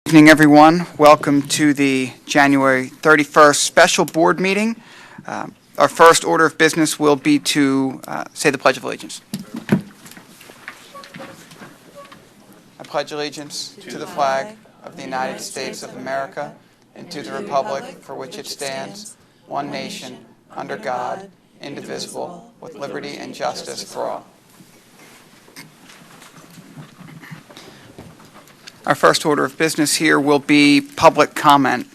Good evening, everyone. Welcome to the January 31st special board meeting. Our first order of business will be to say the Pledge of Allegiance. I pledge allegiance to the flag of the United States of America and to the republic for which it stands, one nation, under God, indivisible, with liberty and justice for all. Our first order of business here will be public comment.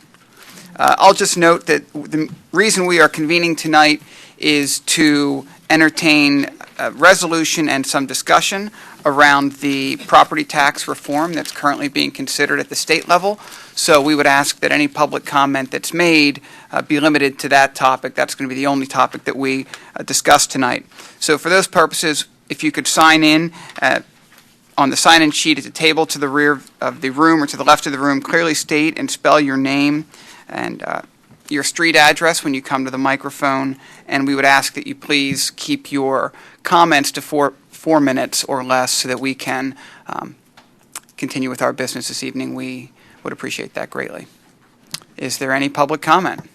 I'll just note that the reason we are convening tonight is to entertain a resolution and some discussion around the property tax reform that's currently being considered at the state level. So we would ask that any public comment that's made be limited to that topic. That's going to be the only topic that we discuss tonight. So for those purposes, if you could sign in on the sign-in sheet at the table to the rear of the room or to the left of the room, clearly state and spell your name and your street address when you come to the microphone. And we would ask that you please keep your comments to four minutes or less so that we can continue with our business this evening. We would appreciate that greatly. Is there any public comment?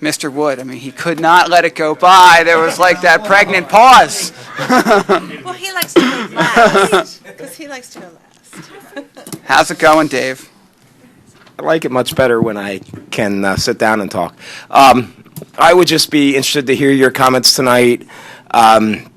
Mr. Wood, I mean, he could not let it go by. There was like that pregnant pause. Well, he likes to go last, because he likes to go last. How's it going, Dave? I like it much better when I can sit down and talk. I would just be interested to hear your comments tonight and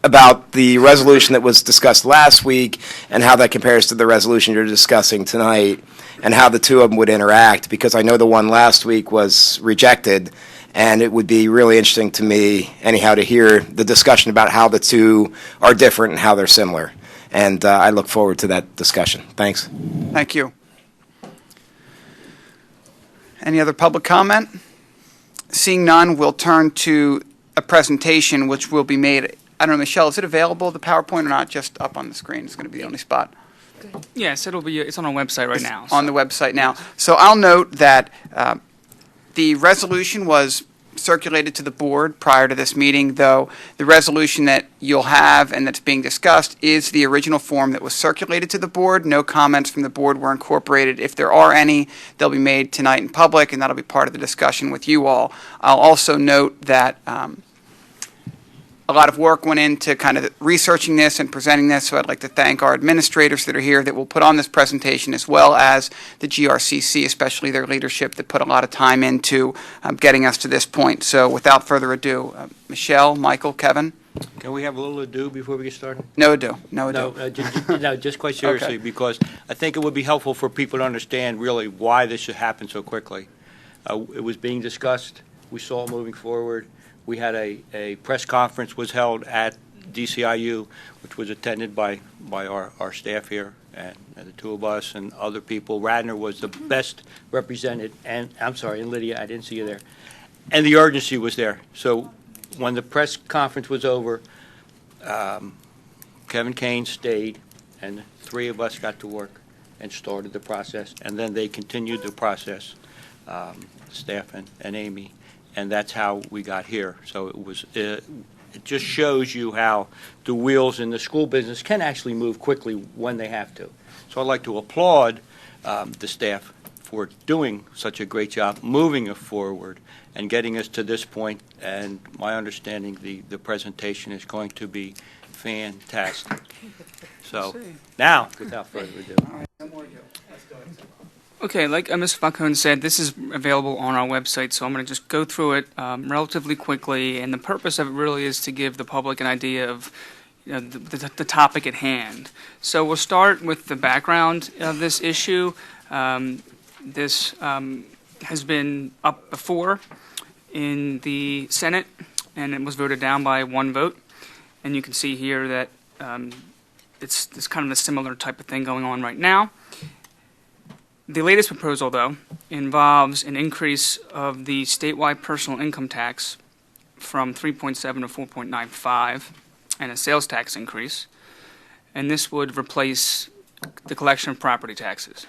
about the resolution that was discussed last week and how that compares to the resolution you're discussing tonight and how the two of them would interact, because I know the one last week was rejected, and it would be really interesting to me, anyhow, to hear the discussion about how the two are different and how they're similar. And I look forward to that discussion. Thanks. Thank you. Any other public comment? Seeing none, we'll turn to a presentation which will be made. I don't know, Michelle, is it available, the PowerPoint, or not? Just up on the screen. It's going to be the only spot. Yes, it's on our website right now. On the website now. So I'll note that the resolution was circulated to the board prior to this meeting, though the resolution that you'll have and that's being discussed is the original form that was circulated to the board. No comments from the board were incorporated. If there are any, they'll be made tonight in public, and that'll be part of the discussion with you all. I'll also note that a lot of work went into kind of researching this and presenting this, so I'd like to thank our administrators that are here that will put on this presentation, as well as the GRCC, especially their leadership that put a lot of time into getting us to this point. So without further ado, Michelle, Michael, Kevin? Can we have a little ado before we get started? No ado. No ado. No, just quite seriously, Okay. Because I think it would be helpful for people to understand really why this should happen so quickly. It was being discussed. We saw it moving forward. We had a press conference was held at DCIU, which was attended by our staff here and the two of us and other people. Radnor was the best represented, and I'm sorry, and Lydia, I didn't see you there. And the urgency was there. So when the press conference was over, Kevin Kane stayed, and the three of us got to work and started the process, and then they continued the process, staff and Amy. And that's how we got here. So it just shows you how the wheels in the school business can actually move quickly when they have to. So I'd like to applaud the staff for doing such a great job, moving it forward and getting us to this point. And my understanding, the presentation is going to be fantastic. So now, without further ado. Okay, like Ms. Falcone said, this is available on our website, so I'm going to just go through it relatively quickly, and the purpose of it really is to give the public an idea of the topic at hand. So we'll start with the background of this issue. This has been up before in the Senate, and it was voted down by one vote, and you can see here that it's kind of a similar type of thing going on right now. The latest proposal, though, involves an increase of the statewide personal income tax from 3.7 to 4.95 and a sales tax increase, and this would replace the collection of property taxes.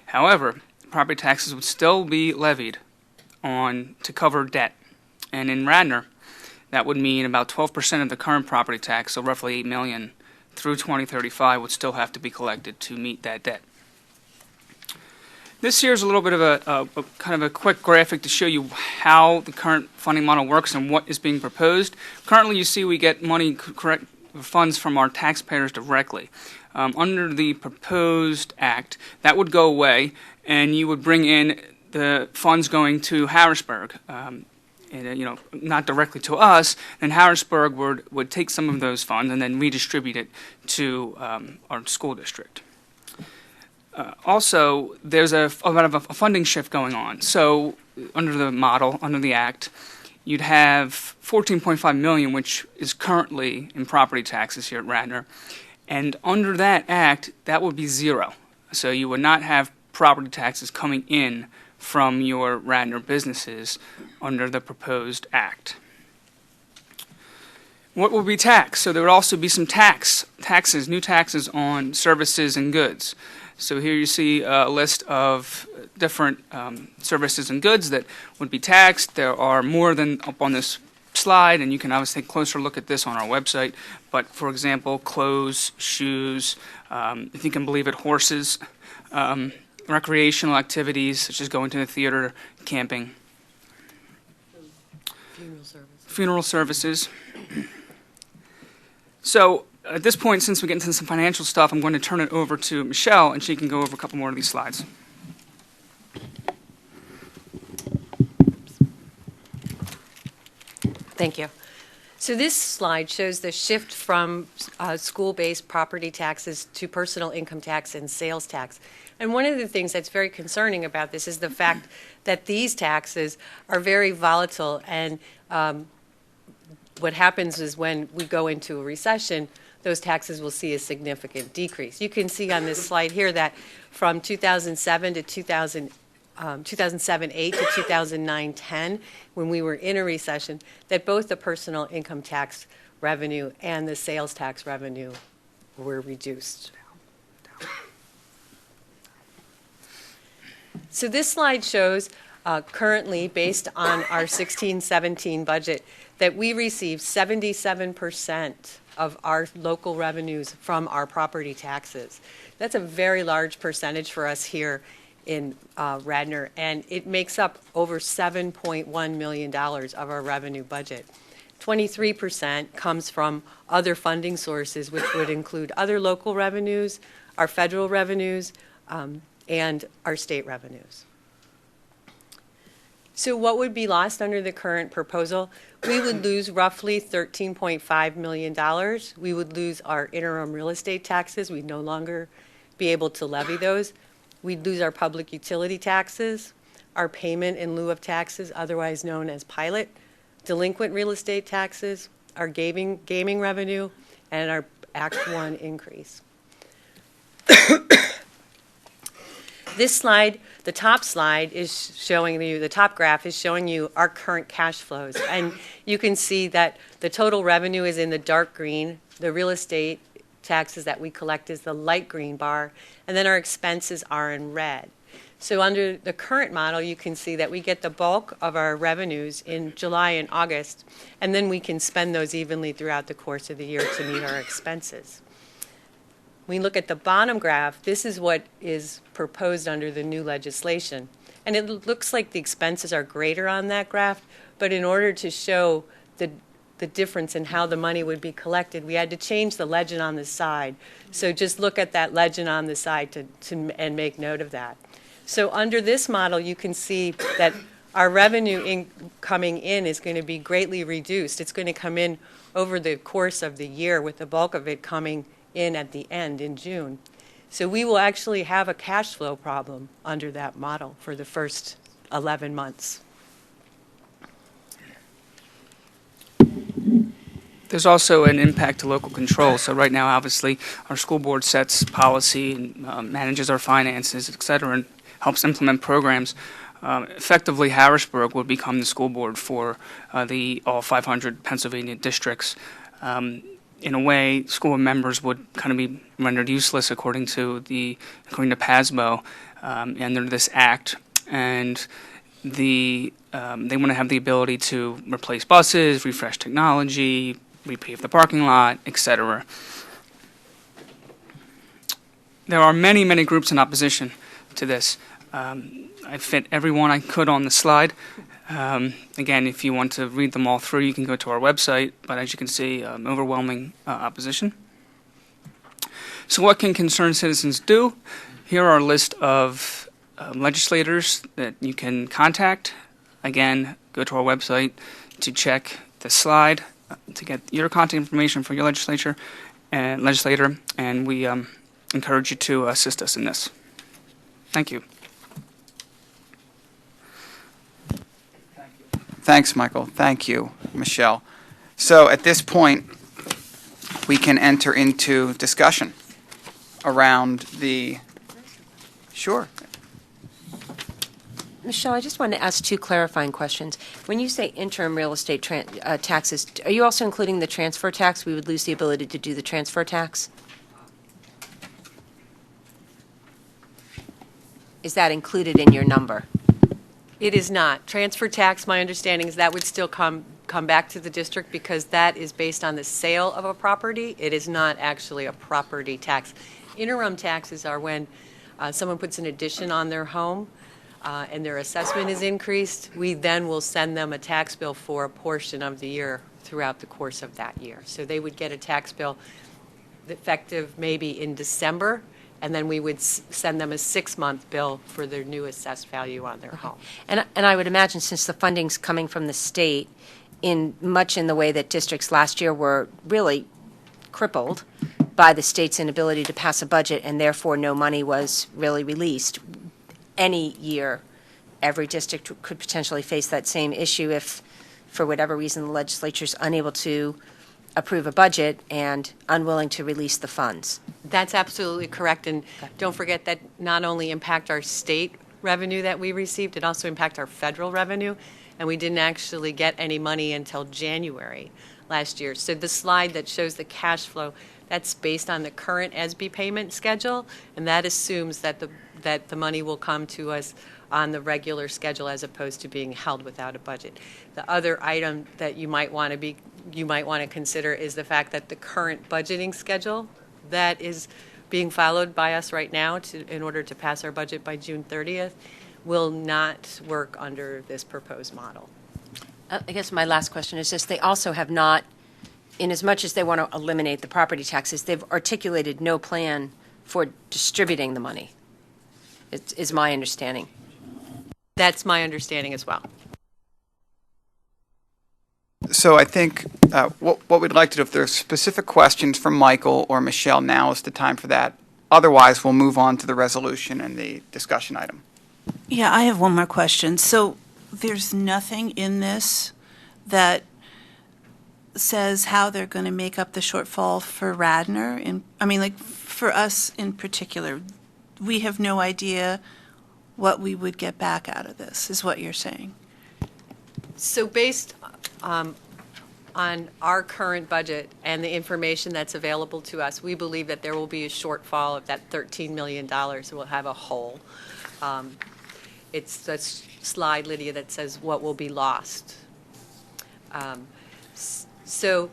However, property taxes would still be levied to cover debt, and in Radnor, that would mean about 12% of the current property tax, so roughly $8 million, through 2035 would still have to be collected to meet that debt. This here is a little bit of a kind of a quick graphic to show you how the current funding model works and what is being proposed. Currently, you see we get money, correct funds from our taxpayers directly. Under the proposed act, that would go away, and you would bring in the funds going to Harrisburg. And, not directly to us, and Harrisburg would take some of those funds and then redistribute it to our school district. Also, there's a lot of a funding shift going on. So, under the model, under the act, you'd have $14.5 million, which is currently in property taxes here at Radnor, and under that act, that would be zero. So you would not have property taxes coming in from your Radnor businesses under the proposed act. What will be taxed? So there would also be some new taxes on services and goods. So here you see a list of different services and goods that would be taxed. There are more than up on this slide, and you can obviously take a closer look at this on our website. But for example, clothes, shoes, if you can believe it, horses, recreational activities such as going to the theater, camping, funeral services. So at this point, since we get into some financial stuff, I'm going to turn it over to Michelle, and she can go over a couple more of these slides. Thank you. So this slide shows the shift from school-based property taxes to personal income tax and sales tax. And one of the things that's very concerning about this is the fact that these taxes are very volatile, and what happens is when we go into a recession, those taxes will see a significant decrease. You can see on this slide here that from 2007 to 2008 to 2009-10, when we were in a recession, that both the personal income tax revenue and the sales tax revenue were reduced. So this slide shows currently, based on our 16-17 budget, that we receive 77% of our local revenues from our property taxes. That's a very large percentage for us here in Radnor, and it makes up over $7.1 million of our revenue budget. 23% comes from other funding sources, which would include other local revenues, our federal revenues, and our state revenues. So what would be lost under the current proposal? We would lose roughly $13.5 million. We would lose our interim real estate taxes. We'd no longer be able to levy those. We'd lose our public utility taxes, our payment in lieu of taxes, otherwise known as pilot, delinquent real estate taxes, our gaming revenue, and our Act 1 increase. This slide, the top slide is showing you, the top graph is showing you our current cash flows. And you can see that the total revenue is in the dark green, the real estate taxes that we collect is the light green bar, and then our expenses are in red. So under the current model, you can see that we get the bulk of our revenues in July and August, and then we can spend those evenly throughout the course of the year to meet our expenses. When we look at the bottom graph, this is what is proposed under the new legislation. And it looks like the expenses are greater on that graph, but in order to show the difference in how the money would be collected, we had to change the legend on the side. So just look at that legend on the side and make note of that. So under this model, you can see that our revenue coming in is going to be greatly reduced. It's going to come in over the course of the year, with the bulk of it coming in at the end in June. So we will actually have a cash flow problem under that model for the first 11 months. There's also an impact to local control. So right now, obviously, our school board sets policy and manages our finances, et cetera, and helps implement programs. Effectively, Harrisburg would become the school board for all 500 Pennsylvania districts. In a way, school members would kind of be rendered useless according to PASBO under this act, and they want to have the ability to replace buses, refresh technology, repave the parking lot, etc. There are many, many groups in opposition to this. I fit everyone I could on the slide. Again, if you want to read them all through, you can go to our website, but as you can see, overwhelming opposition. So what can concerned citizens do? Here are a list of legislators that you can contact. Again, go to our website to check the slide to get your contact information for your legislator, and we encourage you to assist us in this. Thank you. Thanks, Michael. Thank you, Michelle. So at this point, we can enter into discussion around the, sure. Michelle, I just wanted to ask two clarifying questions. When you say interim real estate taxes, are you also including the transfer tax? We would lose the ability to do the transfer tax? Is that included in your number? It is not. Transfer tax, my understanding is that would still come back to the district because that is based on the sale of a property. It is not actually a property tax. Interim taxes are when someone puts an addition on their home and their assessment is increased. We then will send them a tax bill for a portion of the year throughout the course of that year. So they would get a tax bill effective maybe in December, and then we would send them a 6-month bill for their new assessed value on their home. And I would imagine since the funding's coming from the state, much in the way that districts last year were really crippled by the state's inability to pass a budget, and therefore no money was really released. Any year, every district could potentially face that same issue if, for whatever reason, the legislature's unable to approve a budget and unwilling to release the funds. That's absolutely correct, and don't forget that not only impact our state revenue that we received, it also impact our federal revenue, and we didn't actually get any money until January last year. So the slide that shows the cash flow, that's based on the current SB payment schedule, and that assumes that the money will come to us on the regular schedule as opposed to being held without a budget. The other item that you might want to consider is the fact that the current budgeting schedule that is being followed by us right now in order to pass our budget by June 30th will not work under this proposed model. I guess my last question is this: they also have not, in as much as they want to eliminate the property taxes, they've articulated no plan for distributing the money, is my understanding. That's my understanding as well. So I think what we'd like to do, if there's specific questions from Michael or Michelle, now is the time for that. Otherwise, we'll move on to the resolution and the discussion item. Yeah, I have one more question. So there's nothing in this that says how they're going to make up the shortfall for Radnor? For us in particular, we have no idea what we would get back out of this, is what you're saying. So based on our current budget and the information that's available to us, we believe that there will be a shortfall of that $13 million. We'll have a hole. It's that slide, Lydia, that says what will be lost. So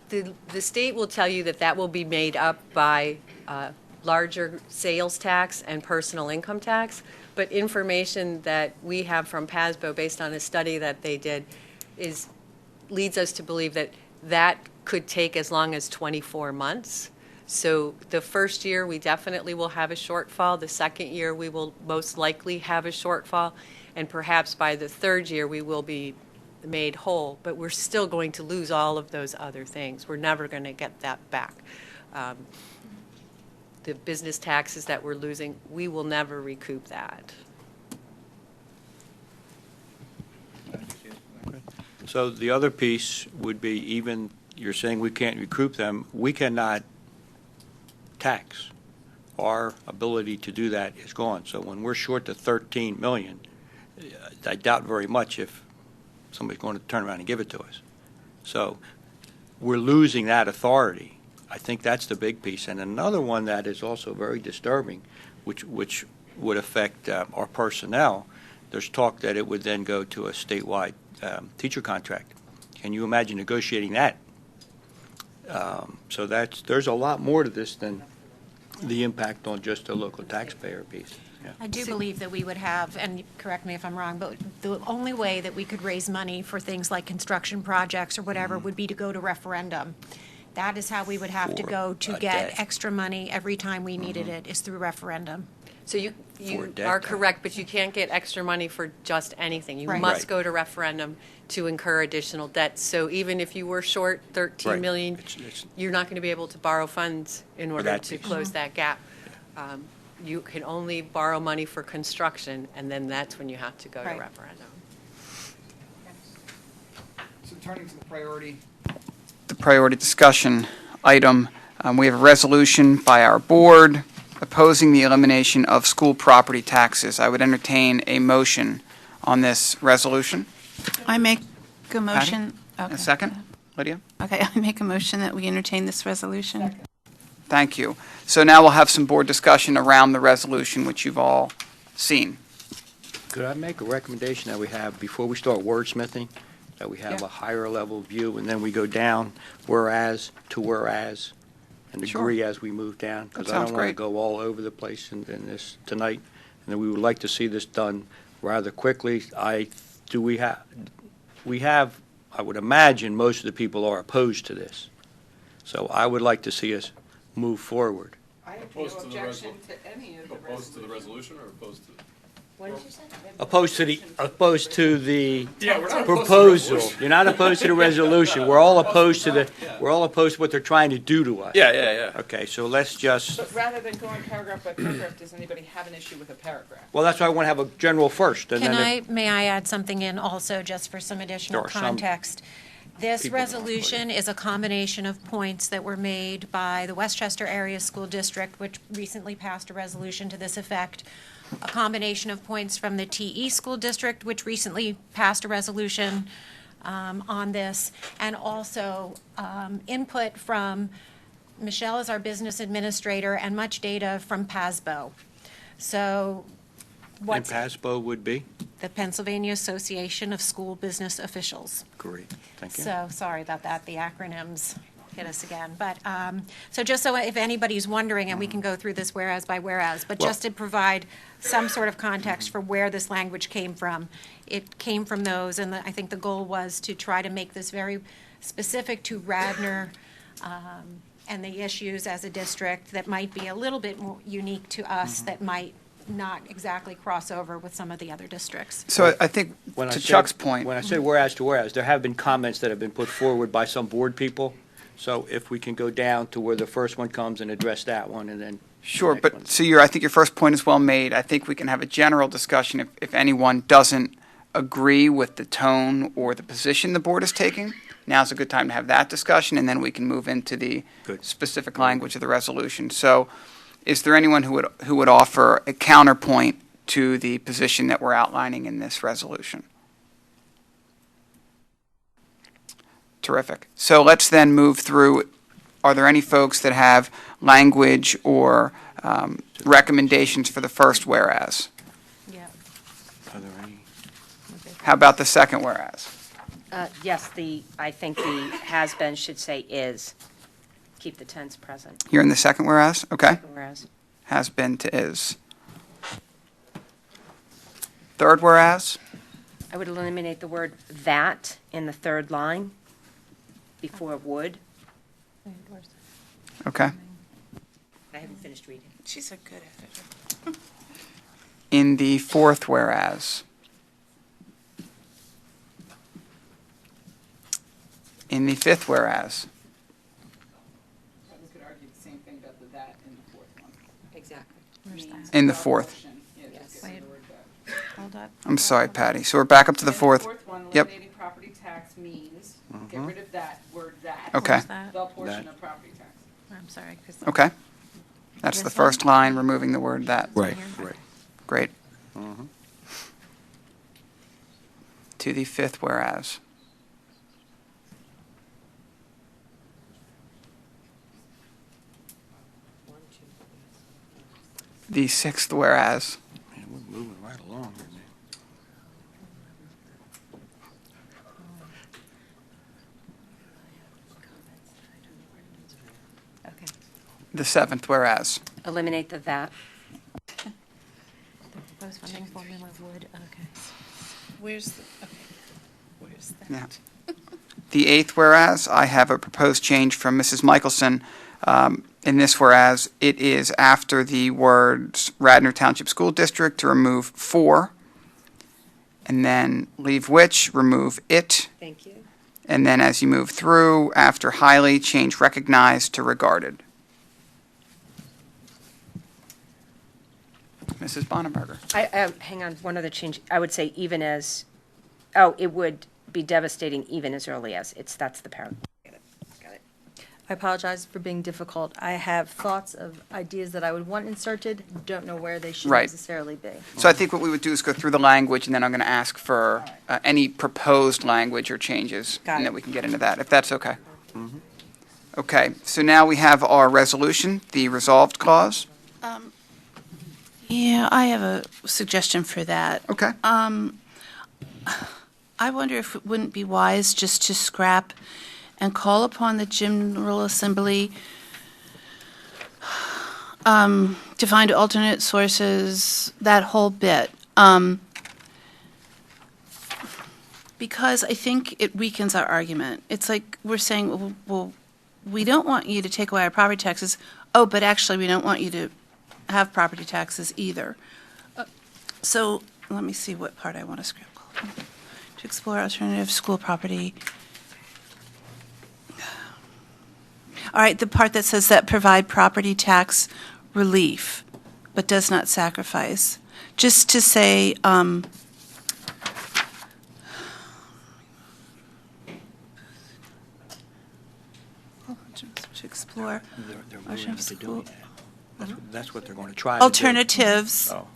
the state will tell you that will be made up by larger sales tax and personal income tax, but information that we have from PASBO based on a study that they did leads us to believe that could take as long as 24 months. So the first year we definitely will have a shortfall. The second year we will most likely have a shortfall, and perhaps by the third year we will be made whole, but we're still going to lose all of those other things. We're never going to get that back. The business taxes that we're losing, we will never recoup that. So the other piece would be, even you're saying we can't recoup them, we cannot tax. Our ability to do that is gone. So when we're short to 13 million, I doubt very much if somebody's going to turn around and give it to us. So we're losing that authority. I think that's the big piece. And another one that is also very disturbing, which would affect our personnel, there's talk that it would then go to a statewide teacher contract. Can you imagine negotiating that? So there's a lot more to this than the impact on just the local taxpayer piece. Yeah. I do believe that we would have, and correct me if I'm wrong, but the only way that we could raise money for things like construction projects or whatever would be to go to referendum. That is how we would have to For go to a get debt. extra money every time we needed it, is through referendum. So you For debt. are correct, but you can't get extra money for just anything. You Right. must Right. go to referendum to incur additional debt. So even if you were short 13 Right. million, It's- you're not going to be able to borrow funds in order that to piece. close that gap. You can only borrow money for construction, and then that's when you have to go to Right. referendum. So turning to the priority discussion item, we have a resolution by our board opposing the elimination of school property taxes. I would entertain a motion on this resolution. I make a motion. A second? Lydia? Okay, I make a motion that we entertain this resolution. Thank you. So now we'll have some board discussion around the resolution, which you've all seen. Could I make a recommendation that we have, before we start wordsmithing, that we have Yeah. a higher level view, and then we go down whereas to whereas, and Sure. agree as we move down? Because That I sounds don't want to great. go all over the place in this tonight, and then we would like to see this done rather quickly. We have, I would imagine, most of the people are opposed to this. So I would like to see us move forward. I have no objection to any of Opposed to the resolution or opposed to? What did you say? Opposed to the Yeah, we're not proposal. You're not opposed to the resolution. We're all opposed to what they're trying to do to us. Yeah. Okay, so let's just, But rather than going paragraph by paragraph, does anybody have an issue with a paragraph? well, that's why I want to have a general first, and then May I add something in also, just for some additional Sure, some context? This people don't resolution is a combination of points that were made by the Westchester Area School District, which recently passed a resolution to this effect, a combination of points from the TE School District, which recently passed a resolution on this, and also input from Michelle as our business administrator, and much data from PASBO. So and what's PASBO would be? the Pennsylvania Association of School Business Officials. Great, thank you. So, sorry about that, the acronyms hit us again. But, so just so if anybody's wondering, and we can go through this whereas by whereas, but just to provide some sort of context for where this language came from. It came from those, and I think the goal was to try to make this very specific to Radnor and the issues as a district that might be a little bit more unique to us, that might not exactly cross over with some of the other districts. So I think, When I to say- Chuck's point, When I say whereas to whereas, there have been comments that have been put forward by some board people. So if we can go down to where the first one comes and address that one, and then. sure, the next one. but so I think your first point is well made. I think we can have a general discussion if anyone doesn't agree with the tone or the position the board is taking. Now's a good time to have that discussion, and then we can move into the Good. specific language of the resolution. So is there anyone who would offer a counterpoint to the position that we're outlining in this resolution? Terrific. So let's then move through. Are there any folks that have language or recommendations for the first whereas? Yeah. Are there any? How about the second whereas? Yes, I think the has-been should say is. Keep the tense present. You're in the second whereas? Okay. Whereas, Has been to is. Third whereas? I would eliminate the word that in the third line before would. Okay. I haven't finished reading. She's a good editor. In the fourth whereas? In the fifth whereas? We could argue the same thing about the that in the fourth one. Exactly. In the fourth. Wait. Hold up. I'm sorry, Patty. So we're back up to the fourth. Fourth one, Yep. eliminating property tax means, get rid of that word that. Okay. Where's that? The portion That. of property tax. I'm sorry, Chris. Okay. That's the This one? first line, removing the word that. Right, here. right. Great. To the fifth whereas. The sixth whereas. Man, we're moving right along here, man. Okay. The seventh whereas. Eliminate the that. Proposed funding formula would, okay. Where's that? Yeah. The eighth whereas, I have a proposed change from Mrs. Michelson. In this whereas, it is after the words Radnor Township School District to remove for, and then leave which, remove it, Thank you. and then as you move through, after highly, change recognized to regarded. Mrs. Bonneberger. Hang on, one other change. I would say even as, oh, it would be devastating even as early as. That's the paragraph. Got it. I apologize for being difficult. I have thoughts of ideas that I would want inserted, don't know where they should Right. necessarily be. So I think what we would do is go through the language, and then I'm going to ask for any proposed language or changes. Got And it. then we can get into that, if that's okay. Okay, so now we have our resolution, the resolved clause. Yeah, I have a suggestion for that. Okay. I wonder if it wouldn't be wise just to scrap and call upon the General Assembly to find alternate sources, that whole bit. Because I think it weakens our argument. It's like we're saying, well, we don't want you to take away our property taxes. Oh, but actually, we don't want you to have property taxes either. So let me see what part I want to scrap. To explore alternative school property. All right, the part that says that provide property tax relief, but does not sacrifice. Just to say, to explore They're moving alternative into school doing that. That's what they're going to try to do. alternatives Oh.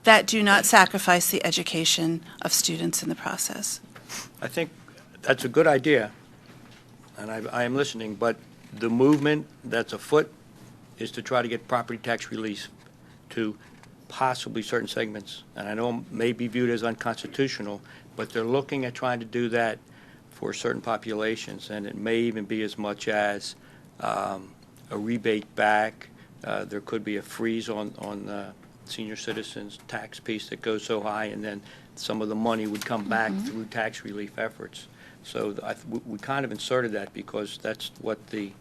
that do not sacrifice the education of students in the process. I think that's a good idea, and I am listening, but the movement that's afoot is to try to get property tax relief to possibly certain segments, and I know it may be viewed as unconstitutional, but they're looking at trying to do that for certain populations, and it may even be as much as a rebate back. There could be a freeze on senior citizens' tax piece that goes so high, and then some of the money would come back through tax relief efforts. So we kind of inserted that because that's what the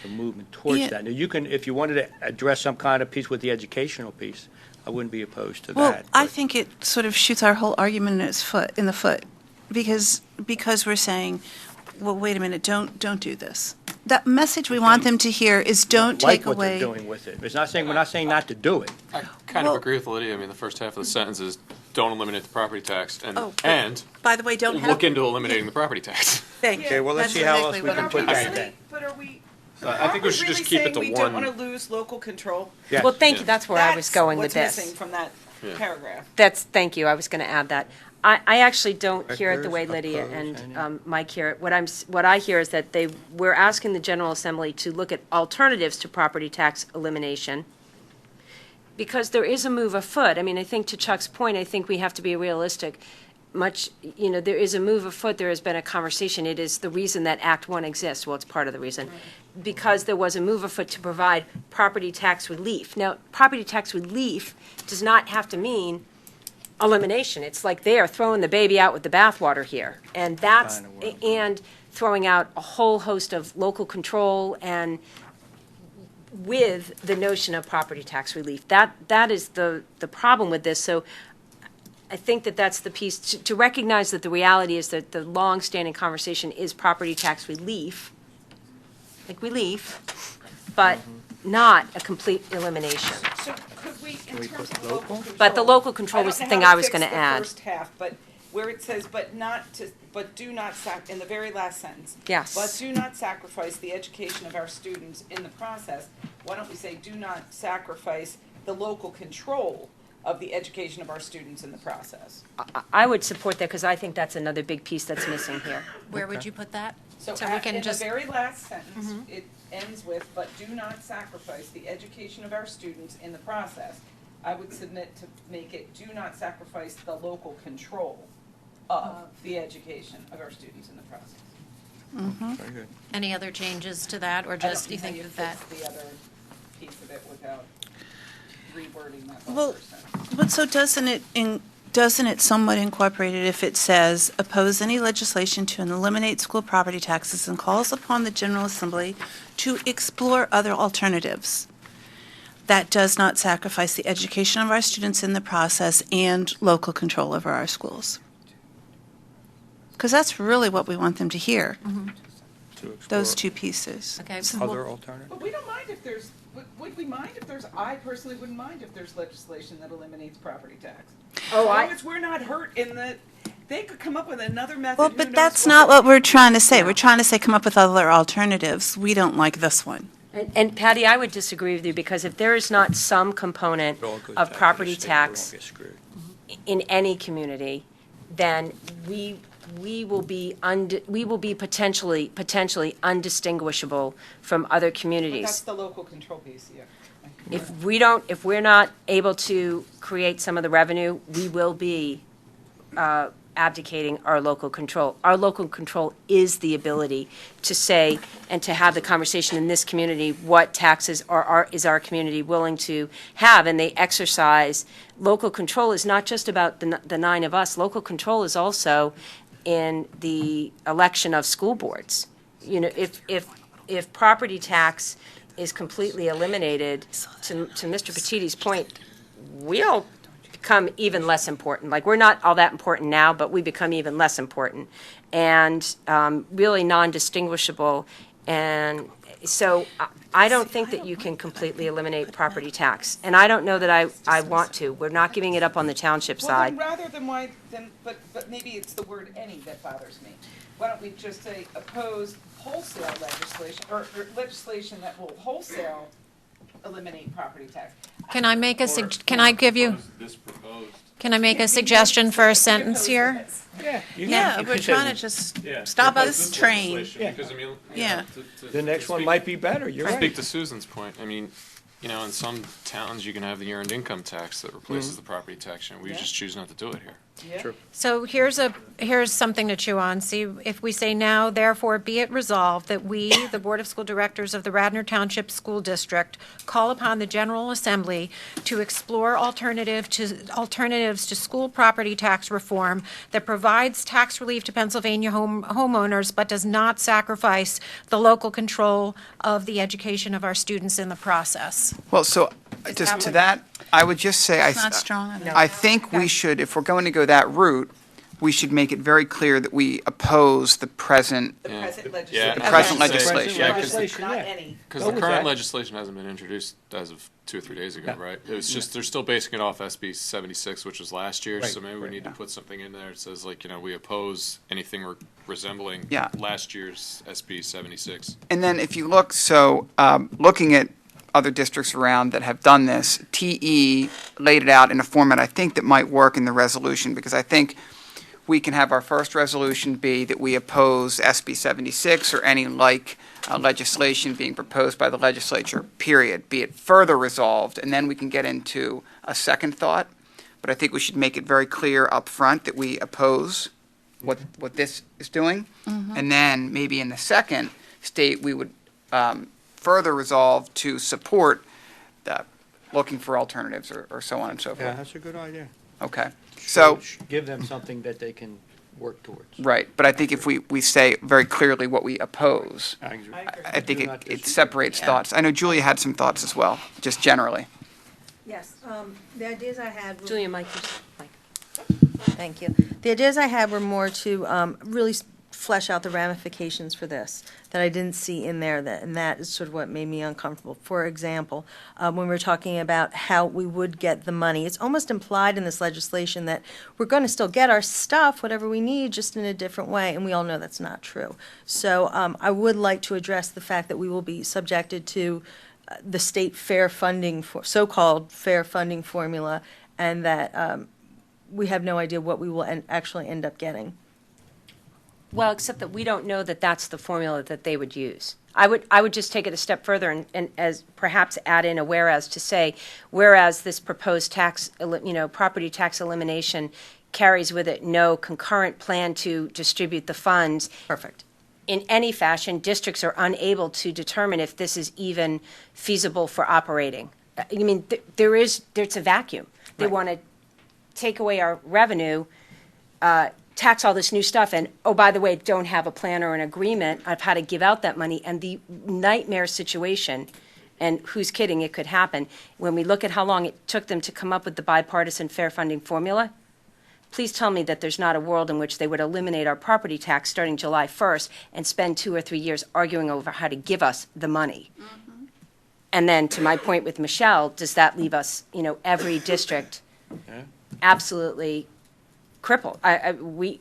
movement towards Yeah. that. Now, you can, if you wanted to address some kind of piece with the educational piece, I wouldn't be opposed to Well, that. I but- think it sort of shoots our whole argument in the foot, because we're saying, well, wait a minute, don't do this. That message we want them to hear is don't like take what they're away. doing with it. It's not saying, we're not saying not to do it. I kind Well- of agree with Lydia. I mean, the first half of the sentence is don't eliminate the property tax Oh, but- and By the way, don't have. look into eliminating the property tax. Thank you. Okay, well, let's That's see how else exactly we what can I'm put trying to that say. in. But are we? I think we should just keep it to We don't one. want to lose local control. Yes. Well, thank you, that's where I was going with That's this. what's missing from that Yeah. paragraph. Thank you, I was going to add that. I actually don't hear it the way Directors, Lydia opposed, and any? Mike hear it. What I hear is that we're asking the General Assembly to look at alternatives to property tax elimination, because there is a move afoot. I mean, I think to Chuck's point, I think we have to be realistic. There is a move afoot, there has been a conversation. It is the reason that Act 1 exists, well, it's part of the reason, because there was a move afoot to provide property tax relief. Now, property tax relief does not have to mean elimination. It's like they are throwing the baby out with the bathwater here. And that's, Kind of what- and throwing out a whole host of local control and with the notion of property tax relief. That is the problem with this. So I think that that's the piece, to recognize that the reality is that the long-standing conversation is property tax relief, but not a complete elimination. So could we, in we terms put of local control? But the local control was the thing I was going to to add. First half, but where it says, but do not in the very last sentence. Yes. But do not sacrifice the education of our students in the process. Why don't we say, do not sacrifice the local control of the education of our students in the process? I would support that because I think that's another big piece that's missing here. Where would you put that? So So we can in just- the very last sentence, it ends with, but do not sacrifice the education of our students in the process. I would submit to make it, do not sacrifice the local control of the education of our students in the process. Very good. Any other changes to that, or just, you think I don't that think it fits the other piece of it without rewording that whole Well, sentence. but so doesn't it somewhat incorporate it if it says, oppose any legislation to eliminate school property taxes and calls upon the General Assembly to explore other alternatives that does not sacrifice the education of our students in the process and local control over our schools? Because that's really what we want them to hear, those two pieces. Okay. Other alternative? But we don't mind if there's, would we mind if there's, I personally wouldn't mind if there's legislation that eliminates property tax. Oh, As long as we're not hurt in the, they could come up with another method. Well, who but knows that's not what we're trying to say. Yeah. We're trying to say come up with other alternatives. We don't like this one. And Patty, I would disagree with you, because if there is not some component of property tax in any community, then we will be potentially undistinguishable from other But that's communities. the local control piece, yeah. If we're not able to create some of the revenue, we will be abdicating our local control. Our local control is the ability to say and to have the conversation in this community, what taxes is our community willing to have, and they exercise. Local control is not just about the nine of us. Local control is also in the election of school boards. You know, if property tax is completely eliminated, to Mr. Petiti's point, we'll become even less important. Like, we're not all that important now, but we become even less important and really non-distinguishable. And so I don't think that you can completely eliminate property tax. And I don't know that I want to. We're not giving it up on the township Well, side. then rather than why, then, but maybe it's the word any that bothers me. Why don't we just say oppose wholesale legislation, or legislation that will wholesale eliminate property tax? Can I make can I give you, can I make a suggestion for a sentence here? Yeah, we're trying to just stop this train. Because, I mean, Yeah. The next one might be better, you're to right. speak to Susan's point, I mean, you know, in some towns, you can have the earned income tax that replaces the property tax, and we just choose not to do it here. Yeah. So here's something to chew on. See, if we say now, therefore be it resolved that we, the Board of School Directors of the Radnor Township School District, call upon the General Assembly to explore alternatives to school property tax reform that provides tax relief to Pennsylvania homeowners, but does not sacrifice the local control of the education of our students in the process. Well, so just to that, I would just say, It's not strong enough. I think we should, if we're going to go that route, we should make it very clear that we oppose the present, The Yeah. present Yeah. legislation. the present Okay. legislation. Yeah, 'cause the- Not any. Because Go the with current that. legislation hasn't been introduced as of 2 or 3 days ago, right? It was just, they're still basing it off SB 76, which was last year, so Right, maybe we right, need to put something in there that says, like, you know, we oppose anything resembling Yeah. last year's SB 76. And then if you look, so looking at other districts around that have done this, TE laid it out in a format I think that might work in the resolution, because I think we can have our first resolution be that we oppose SB 76 or any like legislation being proposed by the legislature, period, be it further resolved, and then we can get into a second thought. But I think we should make it very clear up front that we oppose what this is doing. And then maybe in the second state, we would further resolve to support looking for alternatives or so on and so Yeah, forth. that's a good idea. Okay. So, Give them something that they can work towards. right, but I think if we say very clearly what we oppose, I agree. I think Do not it disagree. separates thoughts. I know Julia had some thoughts as well, just generally. Yes, the ideas I had. Julia, Mike. Thank you. The ideas I had were more to really flesh out the ramifications for this, that I didn't see in there, and that is sort of what made me uncomfortable. For example, when we're talking about how we would get the money, it's almost implied in this legislation that we're going to still get our stuff, whatever we need, just in a different way, and we all know that's not true. So I would like to address the fact that we will be subjected to the state fair funding, so-called fair funding formula, and that we have no idea what we will actually end up getting. Well, except that we don't know that that's the formula that they would use. I would just take it a step further and as perhaps add in a whereas to say, whereas this proposed tax, property tax elimination carries with it no concurrent plan to distribute the funds. Perfect. in any fashion, districts are unable to determine if this is even feasible for operating. I mean, there's a vacuum. They want to take away our revenue, tax all this new stuff, and, oh, by the way, don't have a plan or an agreement of how to give out that money. And the nightmare situation, and who's kidding, it could happen, when we look at how long it took them to come up with the bipartisan fair funding formula, please tell me that there's not a world in which they would eliminate our property tax starting July 1st and spend 2 or 3 years arguing over how to give us the money. Mm-hmm. And then, to my point with Michelle, does that leave us, every district absolutely crippled? We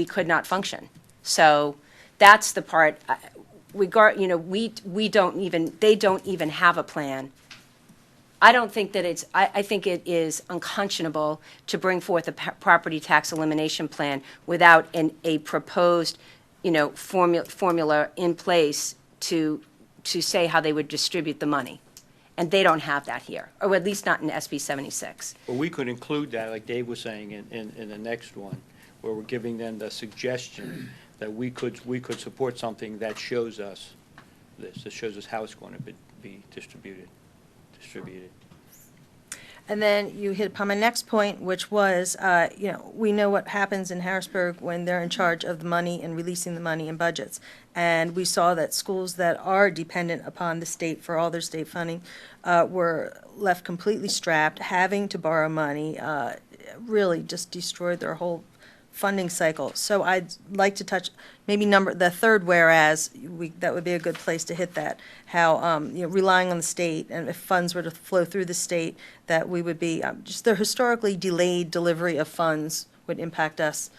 could not function. So that's the part. They don't even have a plan. I don't think that I think it is unconscionable to bring forth a property tax elimination plan without a proposed, formula in place to say how they would distribute the money. And they don't have that here, or at least not in SB 76. Well, we could include that, like Dave was saying, in the next one, where we're giving them the suggestion that we could support something that shows us this, that shows us how it's going to be distributed. And then you hit upon my next point, which was, we know what happens in Harrisburg when they're in charge of the money and releasing the money in budgets. And we saw that schools that are dependent upon the state for all their state funding were left completely strapped, having to borrow money, really just destroyed their whole funding cycle. So I'd like to touch maybe the third whereas, that would be a good place to hit that, how relying on the state, and if funds were to flow through the state, that we would be, just the historically delayed delivery of funds would impact us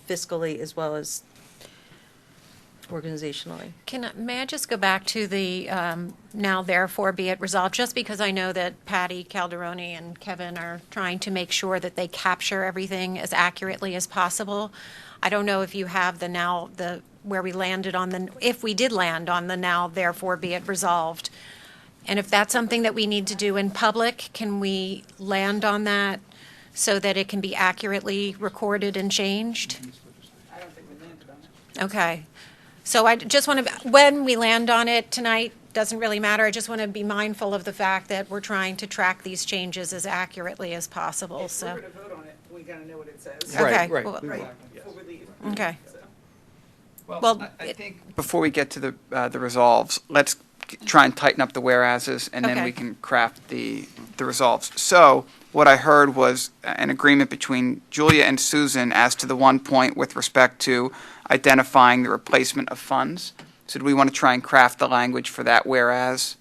fiscally as well as organizationally. May I just go back to the now therefore be it resolved, just because I know that Patty Calderoni and Kevin are trying to make sure that they capture everything as accurately as possible. I don't know if you have where we landed on if we did land on the now therefore be it resolved. And if that's something that we need to do in public, can we land on that so that it can be accurately recorded and changed? I don't think we landed on it. Okay. So I just want to, when we land on it tonight, doesn't really matter. I just want to be mindful of the fact that we're trying to track these changes as accurately as possible, If so. we're going to vote on it, we got to know what it says. Okay. Right. Well, Before we leave. Okay. So. Well, I think before we get to the resolves, let's try and tighten up the whereases, and then Okay. we can craft the resolves. So what I heard was an agreement between Julia and Susan as to the one point with respect to identifying the replacement of funds. So do we want to try and craft the language for that whereas?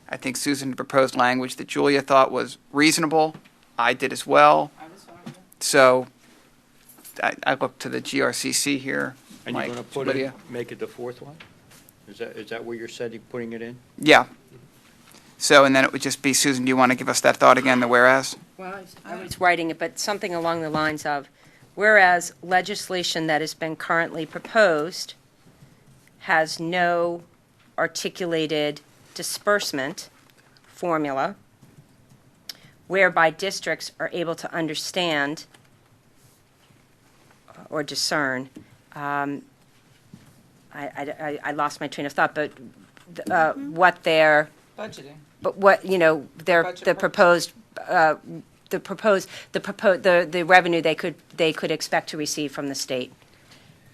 I think Susan proposed language that Julia thought was reasonable. I did as well. I was fine with it. So I look to the GRCC here. And you're Mike, going to put Lydia. make it the fourth one? Is that where you're setting, putting it in? Yeah. So, and then it would just be, Susan, do you want to give us that thought again, the whereas? Well, I was writing it, but something along the lines of, whereas legislation that has been currently proposed has no articulated disbursement formula whereby districts are able to understand or discern, I lost my train of thought, but what their, Budgeting. but what, their, Budget the revenue they could expect to receive from the state.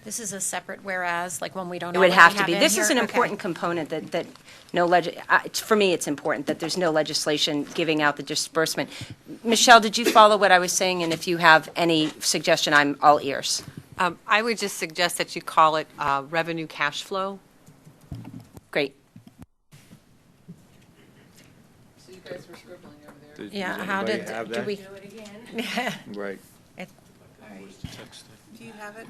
this is a separate whereas, like when we don't It know would what have we to be. in This is here? an Okay. important component that for me, it's important that there's no legislation giving out the disbursement. Michelle, did you follow what I was saying? And if you have any suggestion, I'm all ears. I would just suggest that you call it revenue cash flow. Great. So you guys were scribbling over there. Yeah, Does how anybody did, have do that? we? Right. Do you have it?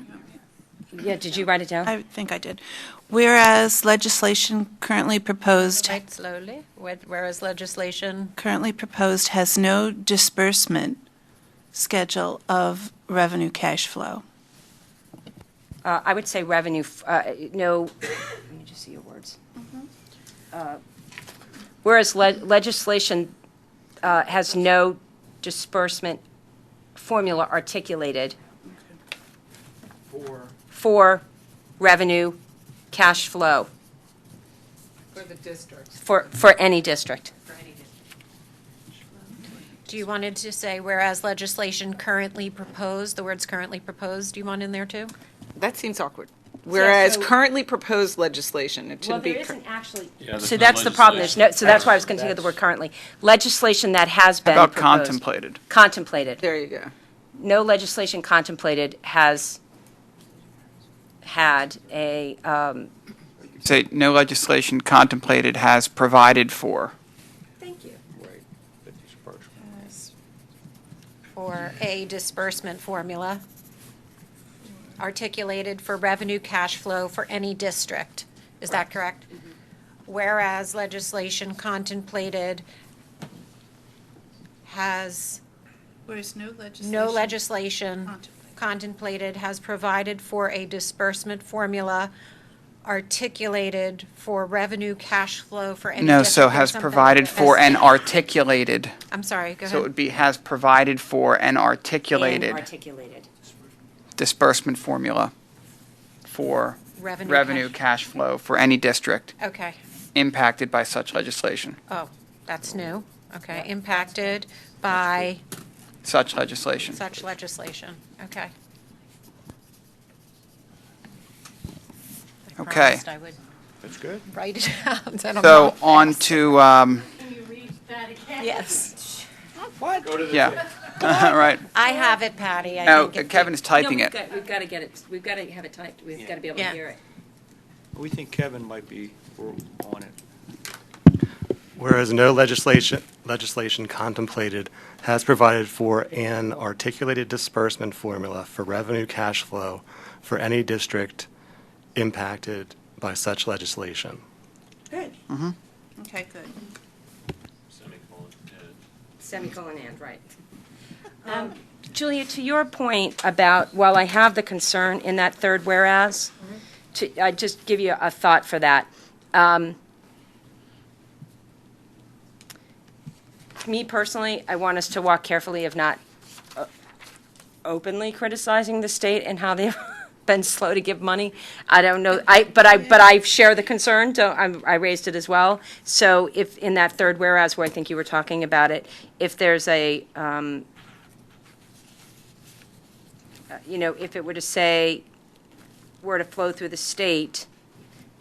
Yeah, did you write it down? I think I did. Whereas legislation currently proposed Write slowly, whereas legislation, has no disbursement schedule of revenue cash flow. I would say revenue, no, let me just see your words. Whereas legislation has no disbursement formula articulated for revenue cash flow For the districts. for any district. Do you wanted to say, whereas legislation currently proposed, the words currently proposed, do you want in there too? That seems awkward. Whereas so- currently proposed legislation, it Well, should be. there isn't actually, Yeah, there's so no that's the problem. There's no, so that's why I was legislation. going to take the word currently. Legislation that has been About proposed. contemplated. Contemplated. There you go. No legislation contemplated has had a, Say, no legislation contemplated has provided for. thank you. Right, the dispersal. For a disbursement formula articulated for revenue cash flow for any district. Is that correct? Whereas legislation contemplated has, Whereas no legislation. no legislation contemplated has provided for a disbursement formula articulated for revenue cash flow for any No, district. so There was has something- provided for and articulated. I'm sorry, go So it ahead. would be has provided for and articulated And articulated. disbursement formula for revenue cash flow for any district Okay. impacted by such legislation. Oh, that's new. Okay, impacted by Such legislation. such legislation. Okay. I Okay. promised I would That's good. write it out. I don't So know. on to, Yes. yeah, right. I have it, Patty. I Now, think if Kevin is typing it. We've got to get it, we've got to have it typed, we've got to be able Yeah. to hear it. We think Kevin might be on it. Whereas no legislation contemplated has provided for an articulated disbursement formula for revenue cash flow for any district impacted by such legislation. Good. Okay, good. Semicolon and, right. Julia, to your point about, while I have the concern in that third whereas, I just give you a thought for that. Me personally, I want us to walk carefully of not openly criticizing the state and how they've been slow to give money. I don't know, but I share the concern, I raised it as well. So if, in that third whereas where I think you were talking about it, if there's a, if it were to say, were to flow through the state,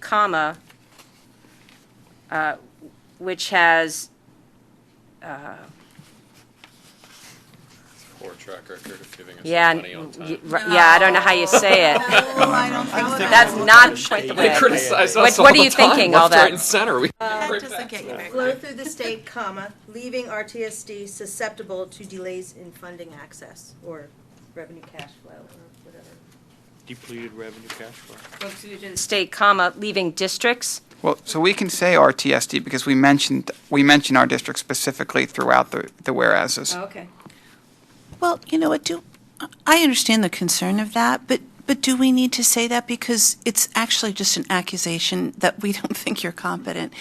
comma, which has, Poor track record of giving us yeah, money on time. yeah, I don't know how you say it. I don't think That's not quite the way. They criticize What- us all what are the you time, thinking, left, all that? right, and center. We that doesn't get you very Flow far. through the state, comma, leaving RTSD susceptible to delays in funding access or revenue cash flow or whatever. Depleted revenue cash flow. State, comma, leaving districts. Well, so we can say RTSD because we mentioned our district specifically throughout the whereases. Okay. Well, you know what, I understand the concern of that, but do we need to say that? Because it's actually just an accusation that we don't think you're competent.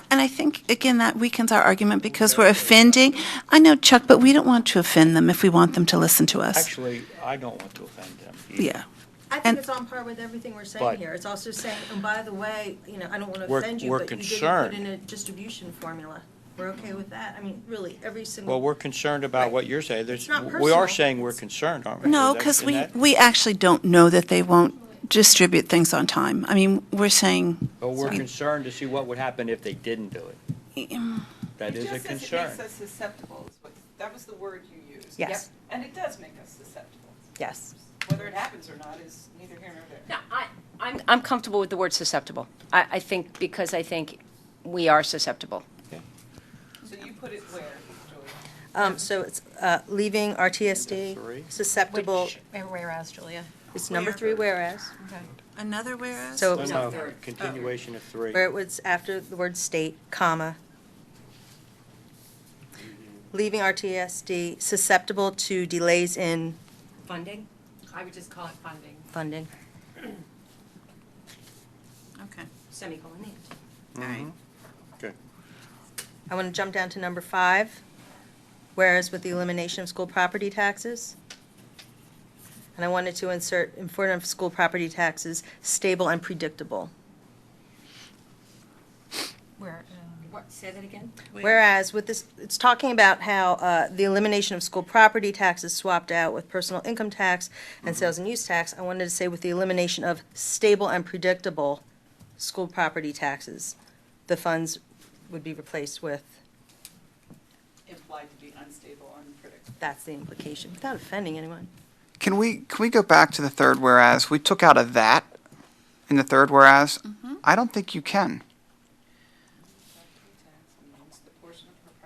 And I think, again, that weakens our argument because we're offending. I know, Chuck, but we don't want to offend them if we want them to listen to us. Actually, I don't want to offend them either. Yeah. I And- think it's on par with everything we're saying But- here. It's also saying, and by the way, I don't want to We're- offend you, we're but you didn't concerned. put in a distribution formula. We're okay with that? I mean, really, every single. Well, we're concerned about Right. what you're saying. It's not We personal. are saying we're concerned, aren't we? No, Is that- because isn't that- we actually don't know that they won't distribute things on time. I mean, we're saying, But we're concerned to see what would happen if they didn't do it. That is a It just says it concern. makes us susceptible, that was the word you used. Yes. And it does make us susceptible. Yes. Whether it happens or not is neither here nor there. No, I'm comfortable with the word susceptible. I think, because I think we are susceptible. So you put it where, Julie? So it's leaving RTSD Three. susceptible, Which, whereas, Julia? it's number 3 whereas. another whereas? So No, continuation of three. where it was after the word state, comma, leaving RTSD susceptible to delays in Funding? I would just call it funding. funding. Okay, Semicolon and. all right. Good. I want to jump down to number 5, whereas with the elimination of school property taxes. And I wanted to insert, in front of school property taxes, stable and predictable. Say that again? Whereas with this, it's talking about how the elimination of school property tax is swapped out with personal income tax and sales and use tax. I wanted to say with the elimination of stable and predictable school property taxes, the funds would be replaced with, Implied to be unstable, unpredictable. that's the implication, without offending anyone. Can we go back to the third whereas? We took out a that in the third whereas. I don't think you can. Property tax means the portion of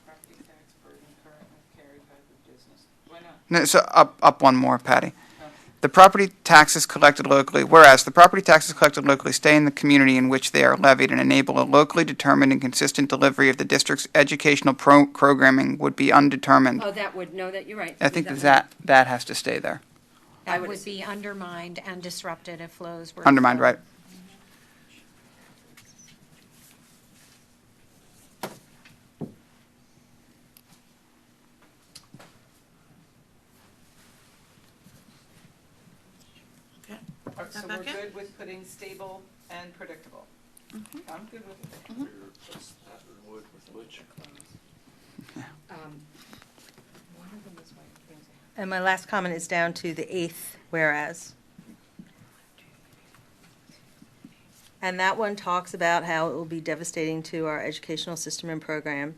property tax burden currently carried by the business. Why not? No, so up one more, Patty. The property taxes collected locally, whereas the property taxes collected locally stay in the community in which they are levied and enable a locally determined and consistent delivery of the district's educational programming would be undetermined. Oh, that would, no, that, you're right. I think that has to stay there. That would be undermined and disrupted if flows were. Undermined, right? So we're good with putting stable and predictable. I'm good with it. And my last comment is down to the eighth whereas. And that one talks about how it will be devastating to our educational system and program.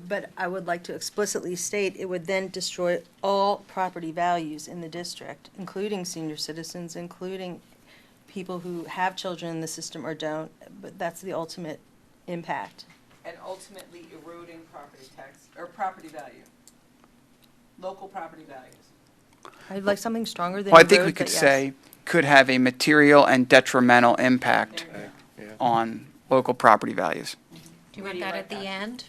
But I would like to explicitly state it would then destroy all property values in the district, including senior citizens, including people who have children in the system or don't, but that's the ultimate impact. And ultimately eroding property tax, or property value. Local property values. I'd like something stronger than Well, I think we erode, could but yes. say could have a material and detrimental impact on local property values. Do you want that at the end,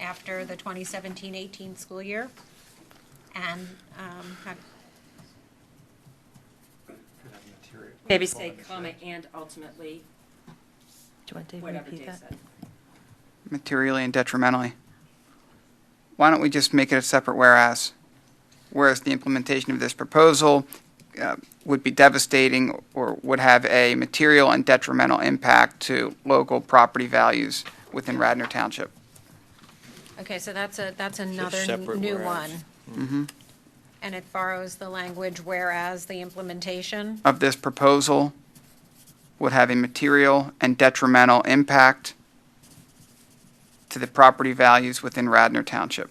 after the 2017-18 school year? And Maybe say comma and ultimately, Do you want Dave to whatever repeat Dave that? said. Materially and detrimentally. Why don't we just make it a separate whereas? Whereas the implementation of this proposal would be devastating or would have a material and detrimental impact to local property values within Radnor Township. okay, so that's another separate new whereas. one. And it borrows the language, whereas the implementation. Of this proposal would have a material and detrimental impact to the property values within Radnor Township.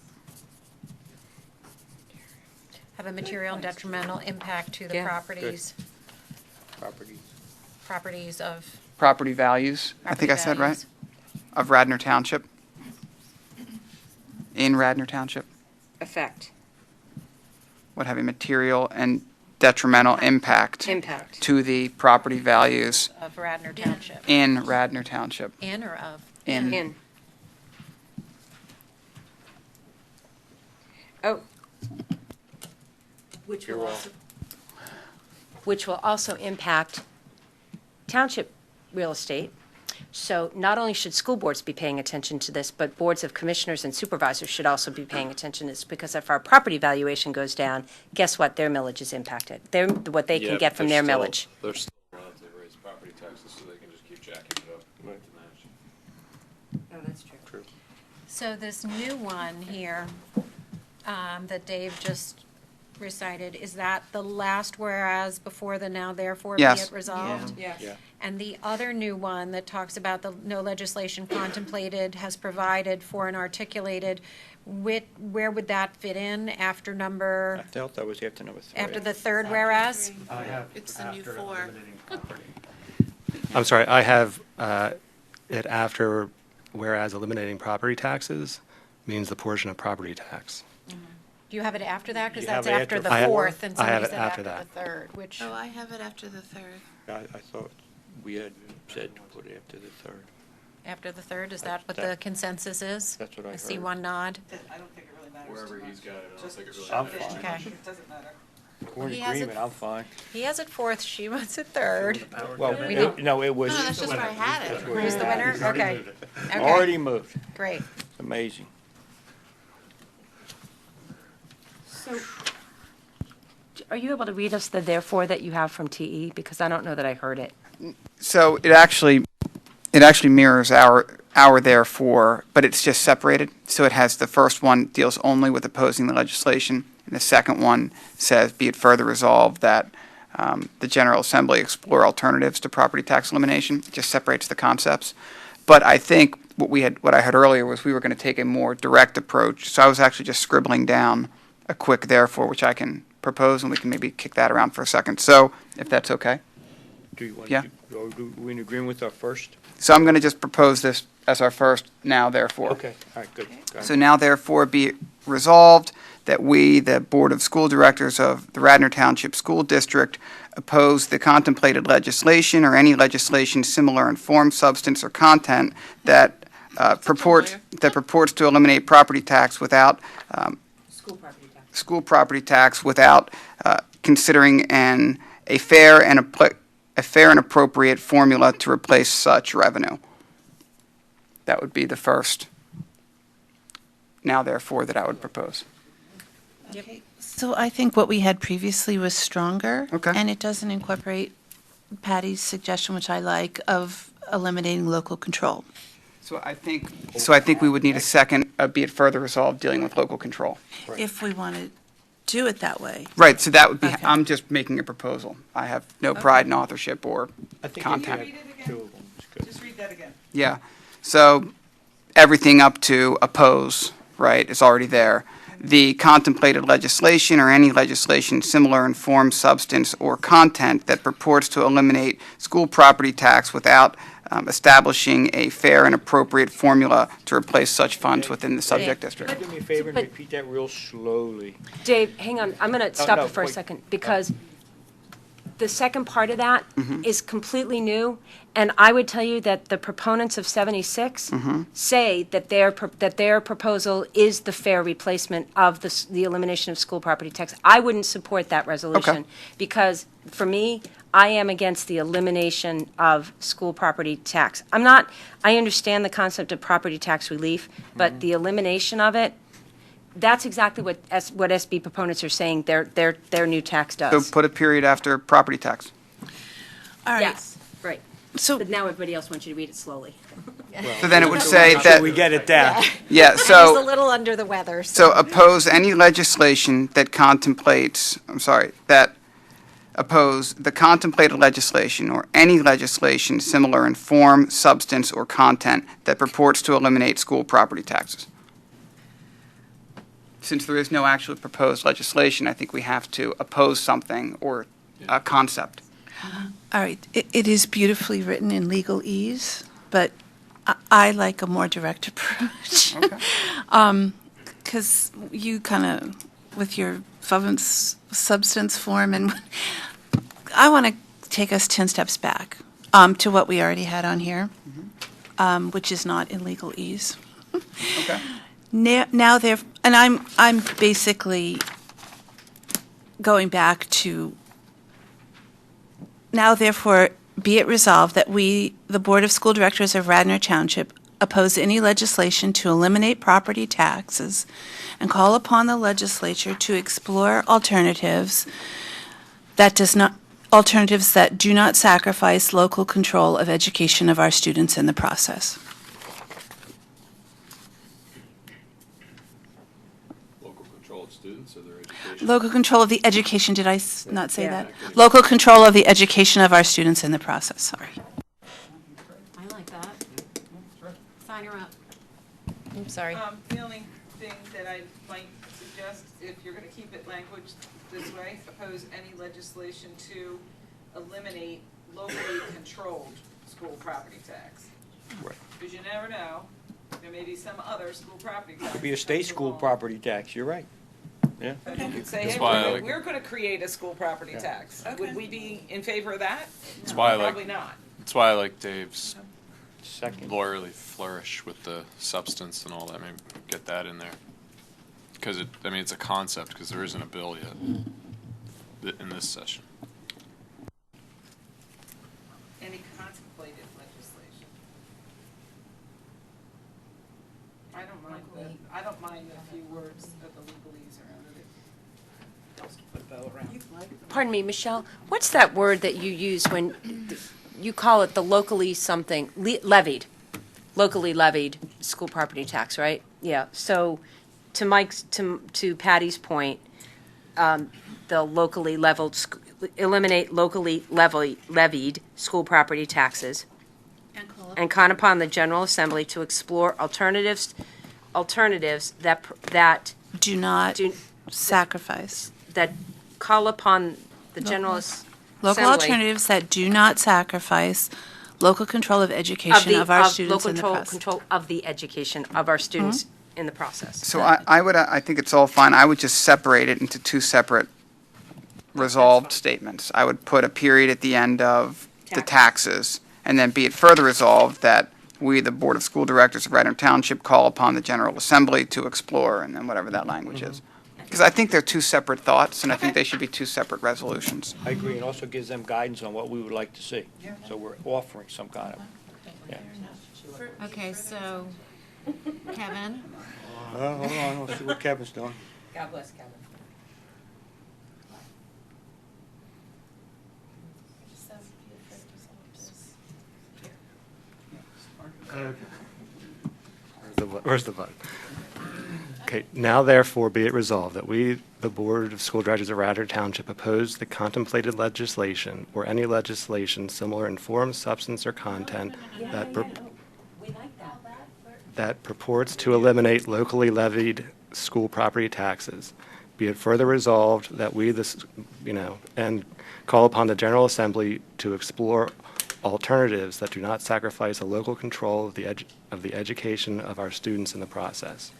Have a material and detrimental impact to the Yeah. properties Properties. of. Property values, I think I said right, values. of Radnor Township. In Radnor Township Effect, would have a material and detrimental impact impact. to the property values Of Radnor Township. in Radnor Township. In or of? In. Oh. Which will also impact township real estate. So not only should school boards be paying attention to this, but boards of commissioners and supervisors should also be paying attention to this, because if our property valuation goes down, guess what? Their millage is impacted. What they can get from their millage. They're still allowed to raise property taxes, so they can just keep jacking it up to match. Oh, that's true. So this new one here, that Dave just recited, is that the last whereas before the now therefore be Yes. it resolved? Yes. Yeah. And the other new one that talks about the no legislation contemplated has provided for an articulated, where would that fit in after I felt that was after number 3. after the third whereas? I have It's the new after 4. eliminating property. I'm sorry, I have it after, whereas eliminating property taxes means the portion of property tax. Do you have it after that? Because You that's have it after after the I have- fourth, and I have somebody it said after after the that. third, which, Oh, I have it after the third. I thought we had said to put it after the 3rd. after the third, is that what That- the consensus is? That's what I see heard. one nod. I don't think it really matters Wherever too he's much. got it, I don't Just think it really shove matters it too in. much. It doesn't matter. We're in He has it- agreement, I'm fine. He has it fourth, she wants it third. Well, We did- no, it was. No, that's just where I had it. Who's the winner? Okay. Okay. Already moved. Great. Amazing. So, are you able to read us the therefore that you have from TE? Because I don't know that I heard it. So it actually, It actually mirrors our therefore, but it's just separated. So it has the first one deals only with opposing the legislation, and the second one says, be it further resolved that the General Assembly explore alternatives to property tax elimination. It just separates the concepts. But I think what I heard earlier was we were going to take a more direct approach. So I was actually just scribbling down a quick therefore, which I can propose, and we can maybe kick that around for a second. So if that's okay. Do you want Yeah. to, are we in agreement with our first? So I'm going to just propose this as our first now therefore. Okay, all right, good. Go ahead. So now therefore be it resolved that we, the Board of School Directors of the Radnor Township School District, oppose the contemplated legislation or any legislation similar in form, substance, or content that purports to eliminate property tax without school property tax without considering a fair and appropriate formula to replace such revenue. That would be the first now therefore that I would propose. So I think what we had previously was stronger. Okay. And it doesn't incorporate Patty's suggestion, which I like, of eliminating local control. So I think we would need a second, be it further resolved, dealing with local control. If we want to do it that way. Right, so that would be, Okay. I'm just making a proposal. I have no pride in authorship or I think content. Read it again. two of them is good. Just read that again. Yeah, so everything up to oppose, right, is already there. The contemplated legislation or any legislation similar in form, substance, or content that purports to eliminate school property tax without establishing a fair and appropriate formula to replace such funds within the subject district. Do me a favor and But- repeat that real slowly. Dave, hang on, I'm going to stop no, you for a wait. second, because the second part of that Mm-hmm. is completely new, and I would tell you that the proponents of 76 Mm-hmm. say that their proposal is the fair replacement of the elimination of school property tax. I wouldn't support that resolution, because, for me, I am against the elimination of school property tax. I understand the concept of property tax relief, but the elimination of it, that's exactly what SB proponents are saying their new tax So does. put a period after property tax. All right. Yes, right. So But now everybody else wants you to read it slowly. So then it would say that, We get it down. yeah, He's a so, little under the weather, so oppose any legislation that oppose the contemplated legislation or any legislation similar in form, substance, or content that purports to eliminate school property taxes. Since there is no actually proposed legislation, I think we have to oppose something or a concept. All right, it is beautifully written in legalese, but I like a more direct approach. Okay. Because you kind of, with your substance form, and I want to take us 10 steps back to what we already had on here, which is not in legalese. Okay. Now there, and I'm basically going back to, now therefore be it resolved that we, the Board of School Directors of Radnor Township, oppose any legislation to eliminate property taxes and call upon the legislature to explore alternatives that do not sacrifice local control of education of our students in the process. Local control of students or their education? Local control of the education, did I not say that? Local control of the education of our students in the process, sorry. I like that. Sign her up. I'm sorry. The only thing that I might suggest, if you're gonna keep it language this way, oppose any legislation to eliminate locally controlled school property tax. Right. Because you never know, there may be some other school property tax. Could be a that state comes school along. property tax, you're right. Yeah. But you could say, That's hey, why I like- we're gonna create a school property tax. Would we be in favor of that? That's why I like- Probably not. That's why I like Dave's Second. lawyerly flourish with the substance and all that. Maybe get that in there. Because it's a concept, because there isn't a bill yet in this session. Any contemplated legislation. I don't mind a few words of the legalese around it. Helps to put a bow around. Pardon me, Michelle, what's that word that you use when you call it the locally something, levied, locally levied school property tax, right? Yeah, so to Patty's point, the locally eliminate locally levied school property taxes and call upon the General Assembly to explore alternatives that Do not sacrifice. that call upon the General Assembly. Local alternatives that do not sacrifice local control of education of our students in the process. Control of the education of our students in the process. So I think it's all fine. I would just separate it into two separate resolved statements. I would put a period at the end of the taxes, and then be it further resolved that we, the Board of School Directors of Radnor Township, call upon the General Assembly to explore, and then whatever that language is. Because I think they're two separate thoughts, and I think they should be two separate resolutions. I agree, and also gives them guidance on what we would like to see. So we're offering some kind of, yeah. Okay, so, Kevin? Hold on, let's see what Kevin's doing. God bless Kevin. Where's the button? Okay, now therefore be it resolved that we, the Board of School Directors of Radnor Township, oppose the contemplated legislation or any legislation similar in form, substance, or content that purports to eliminate locally levied school property taxes. Be it further resolved that we, and call upon the General Assembly to explore alternatives that do not sacrifice a local control of the education of our students in the process.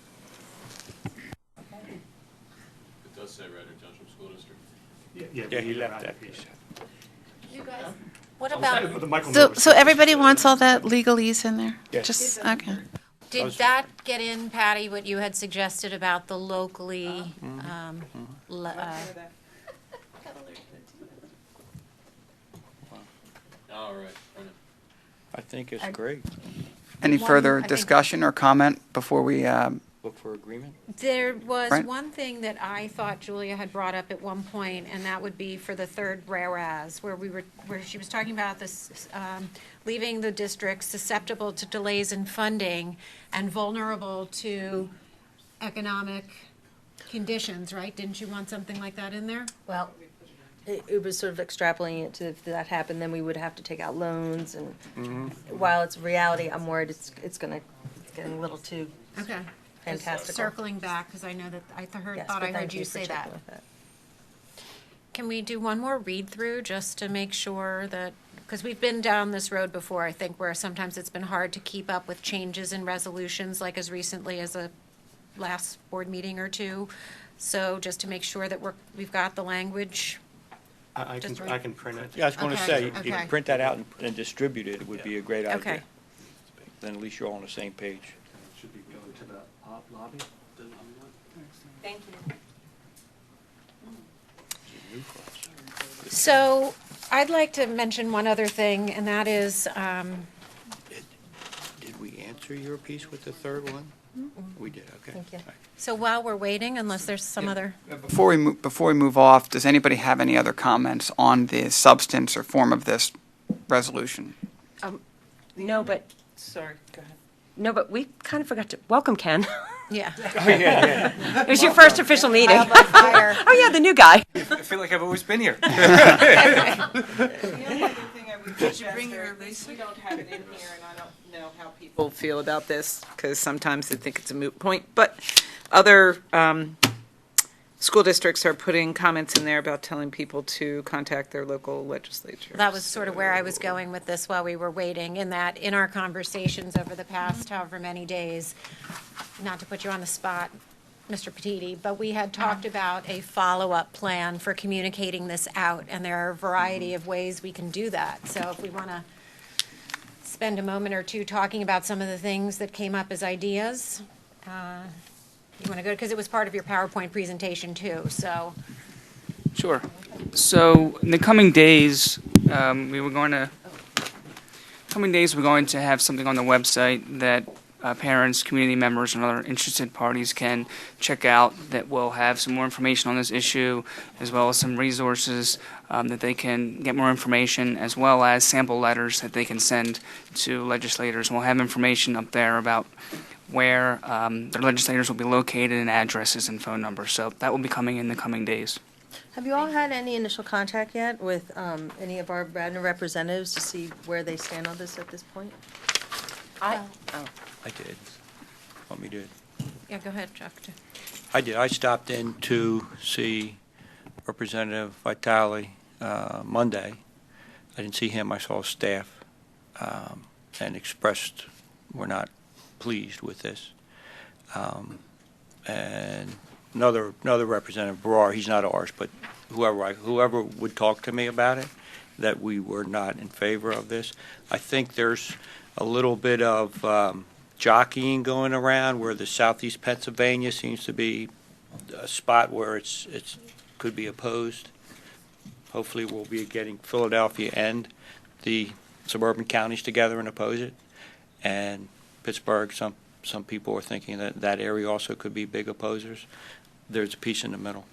It does say Radnor Township School District. Yeah, he left that piece. What about, So everybody wants all that legalese in there? Yes. Just, okay. did that get in, Patty, what you had suggested about the locally, All right. I think it's great. Any One, further I think- discussion or comment before we, Look for agreement. There was Right. one thing that I thought Julia had brought up at one point, and that would be for the third whereas, where she was talking about this, leaving the district susceptible to delays in funding and vulnerable to economic conditions, right? Didn't you want something like that in there? Well, it was sort of extrapolating it to if that happened, then we would have to take out loans, and while it's reality, I'm worried it's getting a little too Okay. fantastical. Circling back, because I know that Yes, thought but I heard thank you for say checking that. with that. Can we do one more read-through just to make sure that, because we've been down this road before, I think, where sometimes it's been hard to keep up with changes in resolutions, like as recently as a last board meeting or two. So just to make sure that we've got the language. I Just can, I can print it. Yeah, I was going to Okay, say, if you okay. print that out and distribute it, it would be a great idea. Okay. Then at least you're all on the same page. Should be going to the lobby. Thank you. So I'd like to mention one other thing, and that is, Did we answer your piece with the third one? We did, okay. Thank you. All right. so while we're waiting, unless there's some other, before we move off, does anybody have any other comments on the substance or form of this resolution? No, but, Sorry, go ahead. no, but we kind of forgot to, welcome, Ken. yeah. It was your first official meeting. Oh, yeah, the new guy. I feel like I've always been here. The only other thing I would suggest, bring your we don't have it in here, and I don't know how people feel about this, because sometimes they think it's a moot point, but other school districts are putting comments in there about telling people to contact their local legislature. That was sort of where I was going with this while we were waiting, in that in our conversations over the past however many days, not to put you on the spot, Mr. Petiti, but we had talked about a follow-up plan for communicating this out, and there are a variety of ways we can do that. So if we want to spend a moment or two talking about some of the things that came up as ideas, you want to go, because it was part of your PowerPoint presentation too, so. Sure. So in the coming days, we're going to have something on the website that parents, community members, and other interested parties can check out, that will have some more information on this issue, as well as some resources that they can get more information, as well as sample letters that they can send to legislators. We'll have information up there about where their legislators will be located, and addresses and phone numbers. So that will be coming in the coming days. Have you all had any initial contact yet with any of our Radnor representatives to see where they stand on this at this point? I did. Want me to? Yeah, go ahead, Jeff. I did. I stopped in to see Representative Vitale Monday. I didn't see him. I saw staff and expressed we're not pleased with this. And another Representative Barr, he's not ours, but whoever would talk to me about it, that we were not in favor of this. I think there's a little bit of jockeying going around where the southeast Pennsylvania seems to be a spot where it's could be opposed. Hopefully we'll be getting Philadelphia and the suburban counties together and oppose it. And Pittsburgh, some people are thinking that that area also could be big opposers. There's a piece in the middle.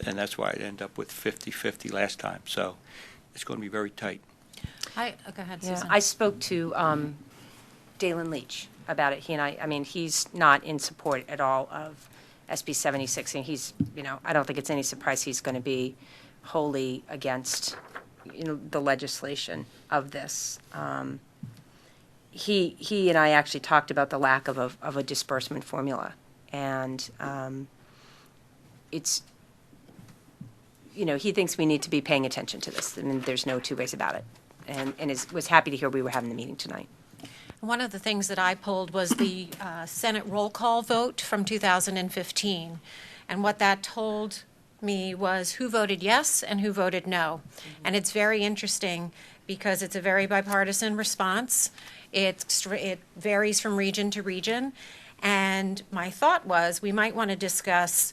And that's why it ended up with 50-50 last time. So it's going to be very tight. Go ahead, Yeah, Susan. I spoke to Dalen Leach about it. He and I mean, he's not in support at all of SB 76, and he's, I don't think it's any surprise he's going to be wholly against, the legislation of this. He and I actually talked about the lack of a disbursement formula, and it's, he thinks we need to be paying attention to this, and there's no two ways about it. And was happy to hear we were having the meeting tonight. One of the things that I pulled was the Senate roll call vote from 2015. And what that told me was who voted yes and who voted no. And it's very interesting because it's a very bipartisan response. It varies from region to region. And my thought was we might want to discuss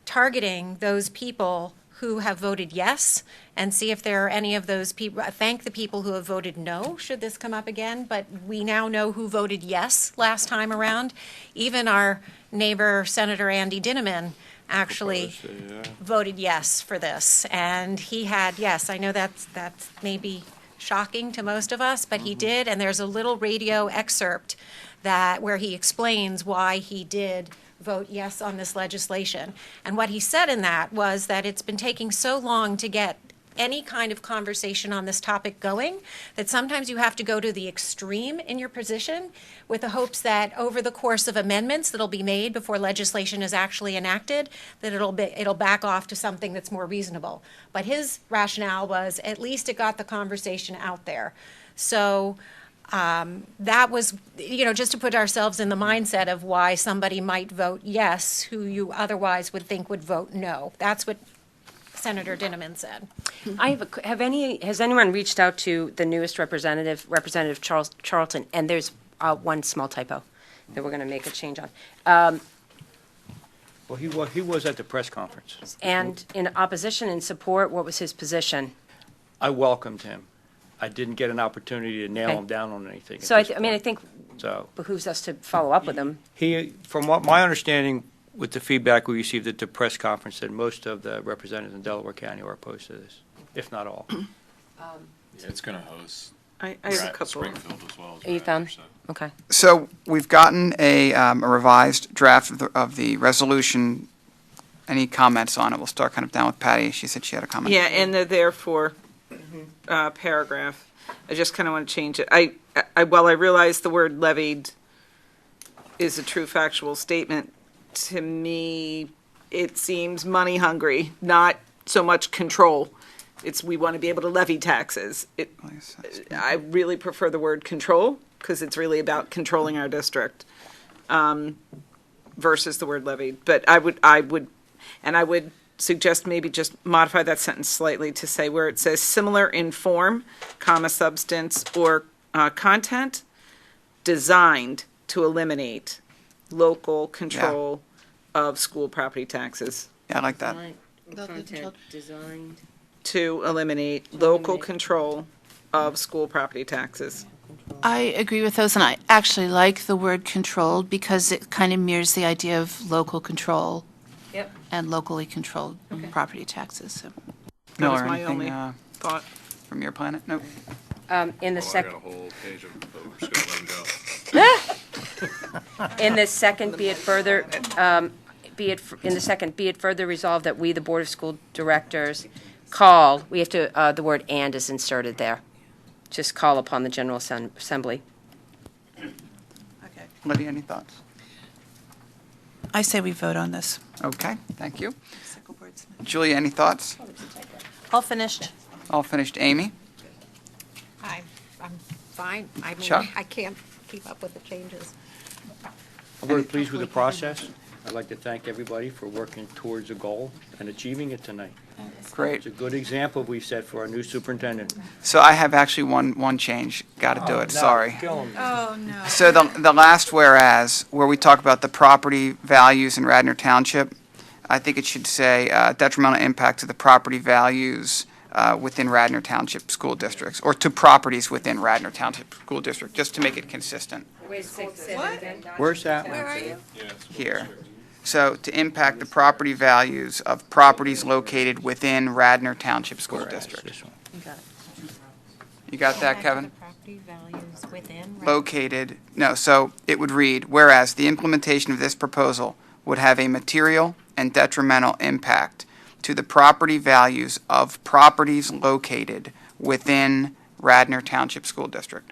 targeting those people who have voted yes and see if there are any of those people, thank the people who have voted no, should this come up again. But we now know who voted yes last time around. Even our neighbor, Senator Andy Dinniman, actually voted yes for this. And he had, yes, I know that's maybe shocking to most of us, but he did. And there's a little radio excerpt where he explains why he did vote yes on this legislation. And what he said in that was that it's been taking so long to get any kind of conversation on this topic going that sometimes you have to go to the extreme in your position with the hopes that over the course of amendments that'll be made before legislation is actually enacted, that it'll back off to something that's more reasonable. But his rationale was at least it got the conversation out there. So that was, just to put ourselves in the mindset of why somebody might vote yes, who you otherwise would think would vote no. That's what Senator Dinniman said. Has anyone reached out to the newest Representative Charlton? And there's one small typo that we're going to make a change on. Well, he was at the press conference. And in opposition and support, what was his position? I welcomed him. I didn't get an opportunity to nail him down on anything. So I think so behooves us to follow up with him. From what my understanding, with the feedback we received at the press conference, that most of the representatives in Delaware County are opposed to this, if not all. Yeah, it's going to host I have a couple. Springfield as well. Are you found? Okay. So we've gotten a revised draft of the resolution. Any comments on it? We'll start kind of down with Patty. She said she had a comment. Yeah, and the therefore paragraph. I just kind of want to change it. While I realize the word levied is a true factual statement, to me, it seems money hungry, not so much control. We want to be able to levy taxes. I really prefer the word control because it's really about controlling our district versus the word levied. But I would suggest maybe just modify that sentence slightly to say where it says similar in form, comma, substance, or content, designed to eliminate local control of school property taxes. Yeah, I like that. Designed. To eliminate local control of school property taxes. I agree with those, and I actually like the word controlled because it kind of mirrors the idea of local control Yep. and locally controlled property taxes. So. Miller, was my anything, only thought. from your planet? Nope. In the Well, I second. got a whole page of, but we're just gonna let him go. In the second, be it further, in the second, be it further resolved that we, the Board of School Directors, we have to, the word "and" is inserted there. Just call upon the General Assembly. Okay. Lydia, any thoughts? I say we vote on this. Okay, thank you. Julia, any thoughts? All finished. All finished. Amy? I'm fine. I mean, Chuck? I can't keep up with the changes. I'm very pleased with the process. I'd like to thank everybody for working towards a goal and achieving it tonight. Great. It's a good example we set for our new superintendent. So I have actually one change. Got to do it, No, sorry. kill 'em. Oh, no. So the last whereas, where we talk about the property values in Radnor Township, I think it should say detrimental impact to the property values within Radnor Township School Districts, or to properties within Radnor Township School District, just to make it consistent Where's that one? Where are you? here. So to impact the property values of properties located within Radnor Township School Whereas, District. this one. You got that, Kevin? Property values within. Located, no, so it would read, whereas the implementation of this proposal would have a material and detrimental impact to the property values of properties located within Radnor Township School District.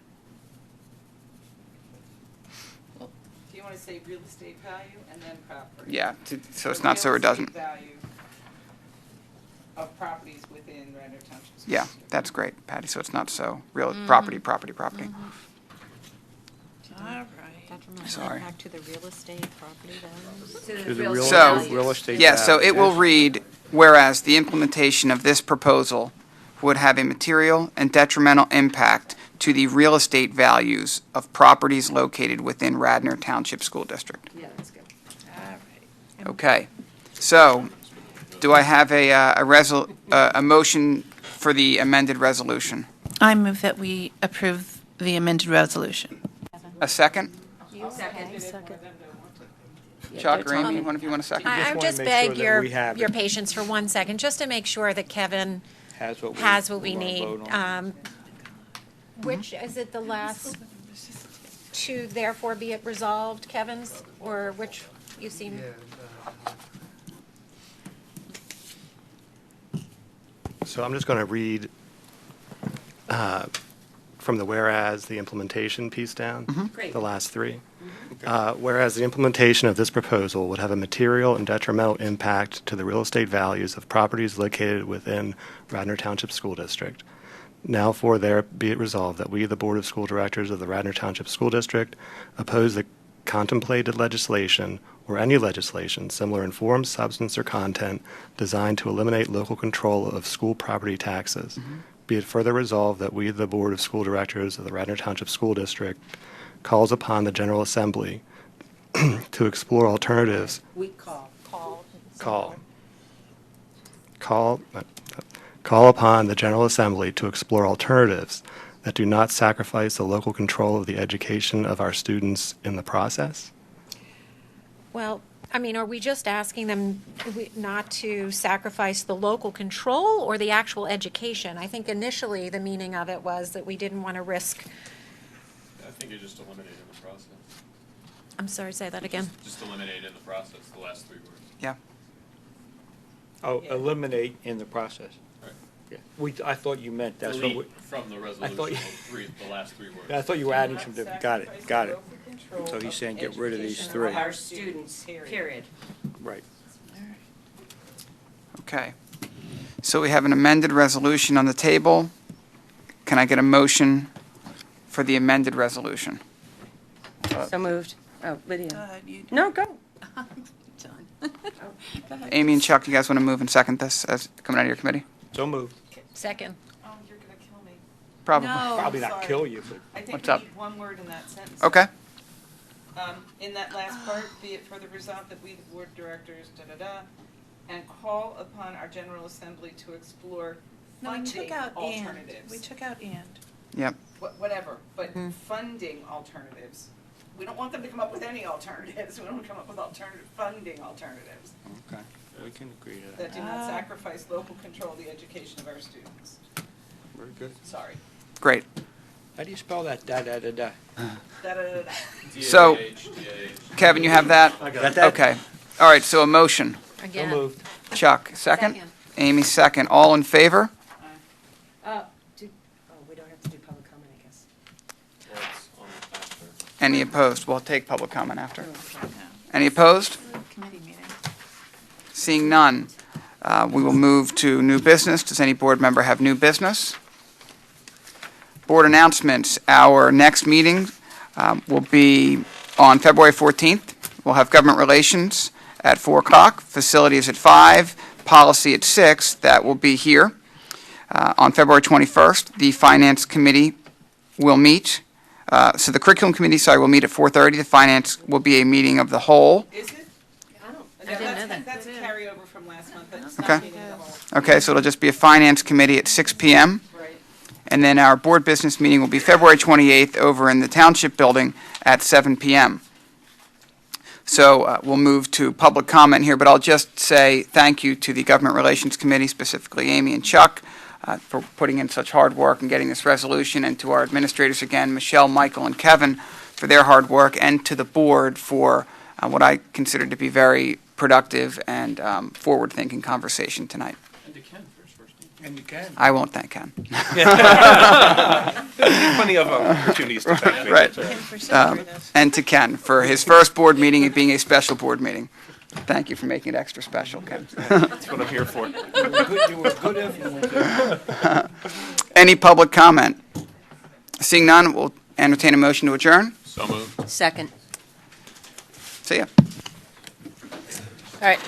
Do you want to say real estate value and then property? Yeah, so it's not so redundant. Real estate value of properties within Radnor Township. School Yeah, District. that's great, Patty, so it's not so real, property. All right. Sorry. Impact to the real estate property values. To the real So- real estate. Yeah, so value. it will read, whereas the implementation of this proposal would have a material and detrimental impact to the real estate values of properties located within Radnor Township School District. Yeah, that's good. Okay, so do I have a motion for the amended resolution? I move that we approve the amended resolution. A second? Second. Chuck or Amy, one of you want a second? I wanna just make beg sure that we have your it. patience for 1 second, just to make sure that Kevin Has what we wanna need. vote on. Which, is it the last to therefore be it resolved, Kevin's, or which you seem? So I'm just going to read from the whereas, the implementation piece down, Great. the last three. Whereas the implementation of this proposal would have a material and detrimental impact to the real estate values of properties located within Radnor Township School District. Now for there be it resolved that we, the Board of School Directors of the Radnor Township School District, oppose the contemplated legislation or any legislation similar in form, substance, or content designed to eliminate local control of school property taxes. Be it further resolved that we, the Board of School Directors of the Radnor Township School District, calls upon the General Assembly to explore alternatives. We call. Call upon the General Assembly to explore alternatives that do not sacrifice the local control of the education of our students in the process. Well, I mean, are we just asking them not to sacrifice the local control or the actual education? I think initially the meaning of it was that we didn't want to risk, I think you just eliminate in the process. I'm sorry, say that again. Just eliminate in the process, the last three words. Yeah. Oh, eliminate in the process. Right. Yeah. I thought you meant that's what we, Delete from the resolution, thought you- the last three words. I thought you were adding some, got it. Local control So he's of saying get rid of these education three. our students, period. Right. Okay. So we have an amended resolution on the table. Can I get a motion for the amended resolution? So moved. Oh, Lydia. ahead, you. No, go. Amy and Chuck, you guys want to move and second this as coming out of your committee? So moved. Second. Oh, you're going to kill me. Probably. Probably not sorry. kill you, but I think What's we up? need one word in that sentence. Okay. In that last part, be it further resolved that we, the board of directors, da-da-da, and call upon our General Assembly to explore No, we took funding out and. alternatives. We took out and. Yep. whatever, but funding alternatives. We don't want them to come up with any alternatives. We want to come up with alternative funding alternatives Okay, we can agree to that. that do not sacrifice local control of the education of our students. Very good. Sorry. Great. How do you spell that, da-da-da-da? Da-da-da-da. So, Kevin, you have that? Got that? Okay. All right, so a motion. So Again. moved. Chuck, second? Amy, second. All in favor? We don't have to do public comment, I guess. Any opposed? We'll take public comment after. Any opposed? Committee meeting. Seeing none, we will move to new business. Does any board member have new business? Board announcements. Our next meeting will be on February 14th. We'll have government relations at 4 o'clock, facilities at 5, policy at 6. That will be here. On February 21st, the finance committee will meet. So the curriculum committee, will meet at 4:30. The finance will be a meeting of the whole. Is it? I didn't know that. That's a carryover from last month. That's Okay. not meeting the whole. Okay, so it'll just be a finance committee at 6 p.m. Right. And then our board business meeting will be February 28th over in the Township building at 7 p.m. So we'll move to public comment here, but I'll just say thank you to the Government Relations Committee, specifically Amy and Chuck, for putting in such hard work and getting this resolution, and to our administrators again, Michelle, Michael, and Kevin, for their hard work, and to the board for what I consider to be very productive and forward-thinking conversation tonight. And to Ken for his first meeting. And you can. I won't thank Ken. Plenty of opportunities to thank me. Right. And to Ken for his first board meeting and being a special board meeting. Thank you for making it extra special, Ken. That's what I'm here for. You were good influence. Any public comment? Seeing none, we'll entertain a motion to adjourn. So moved. Second. See ya. All right.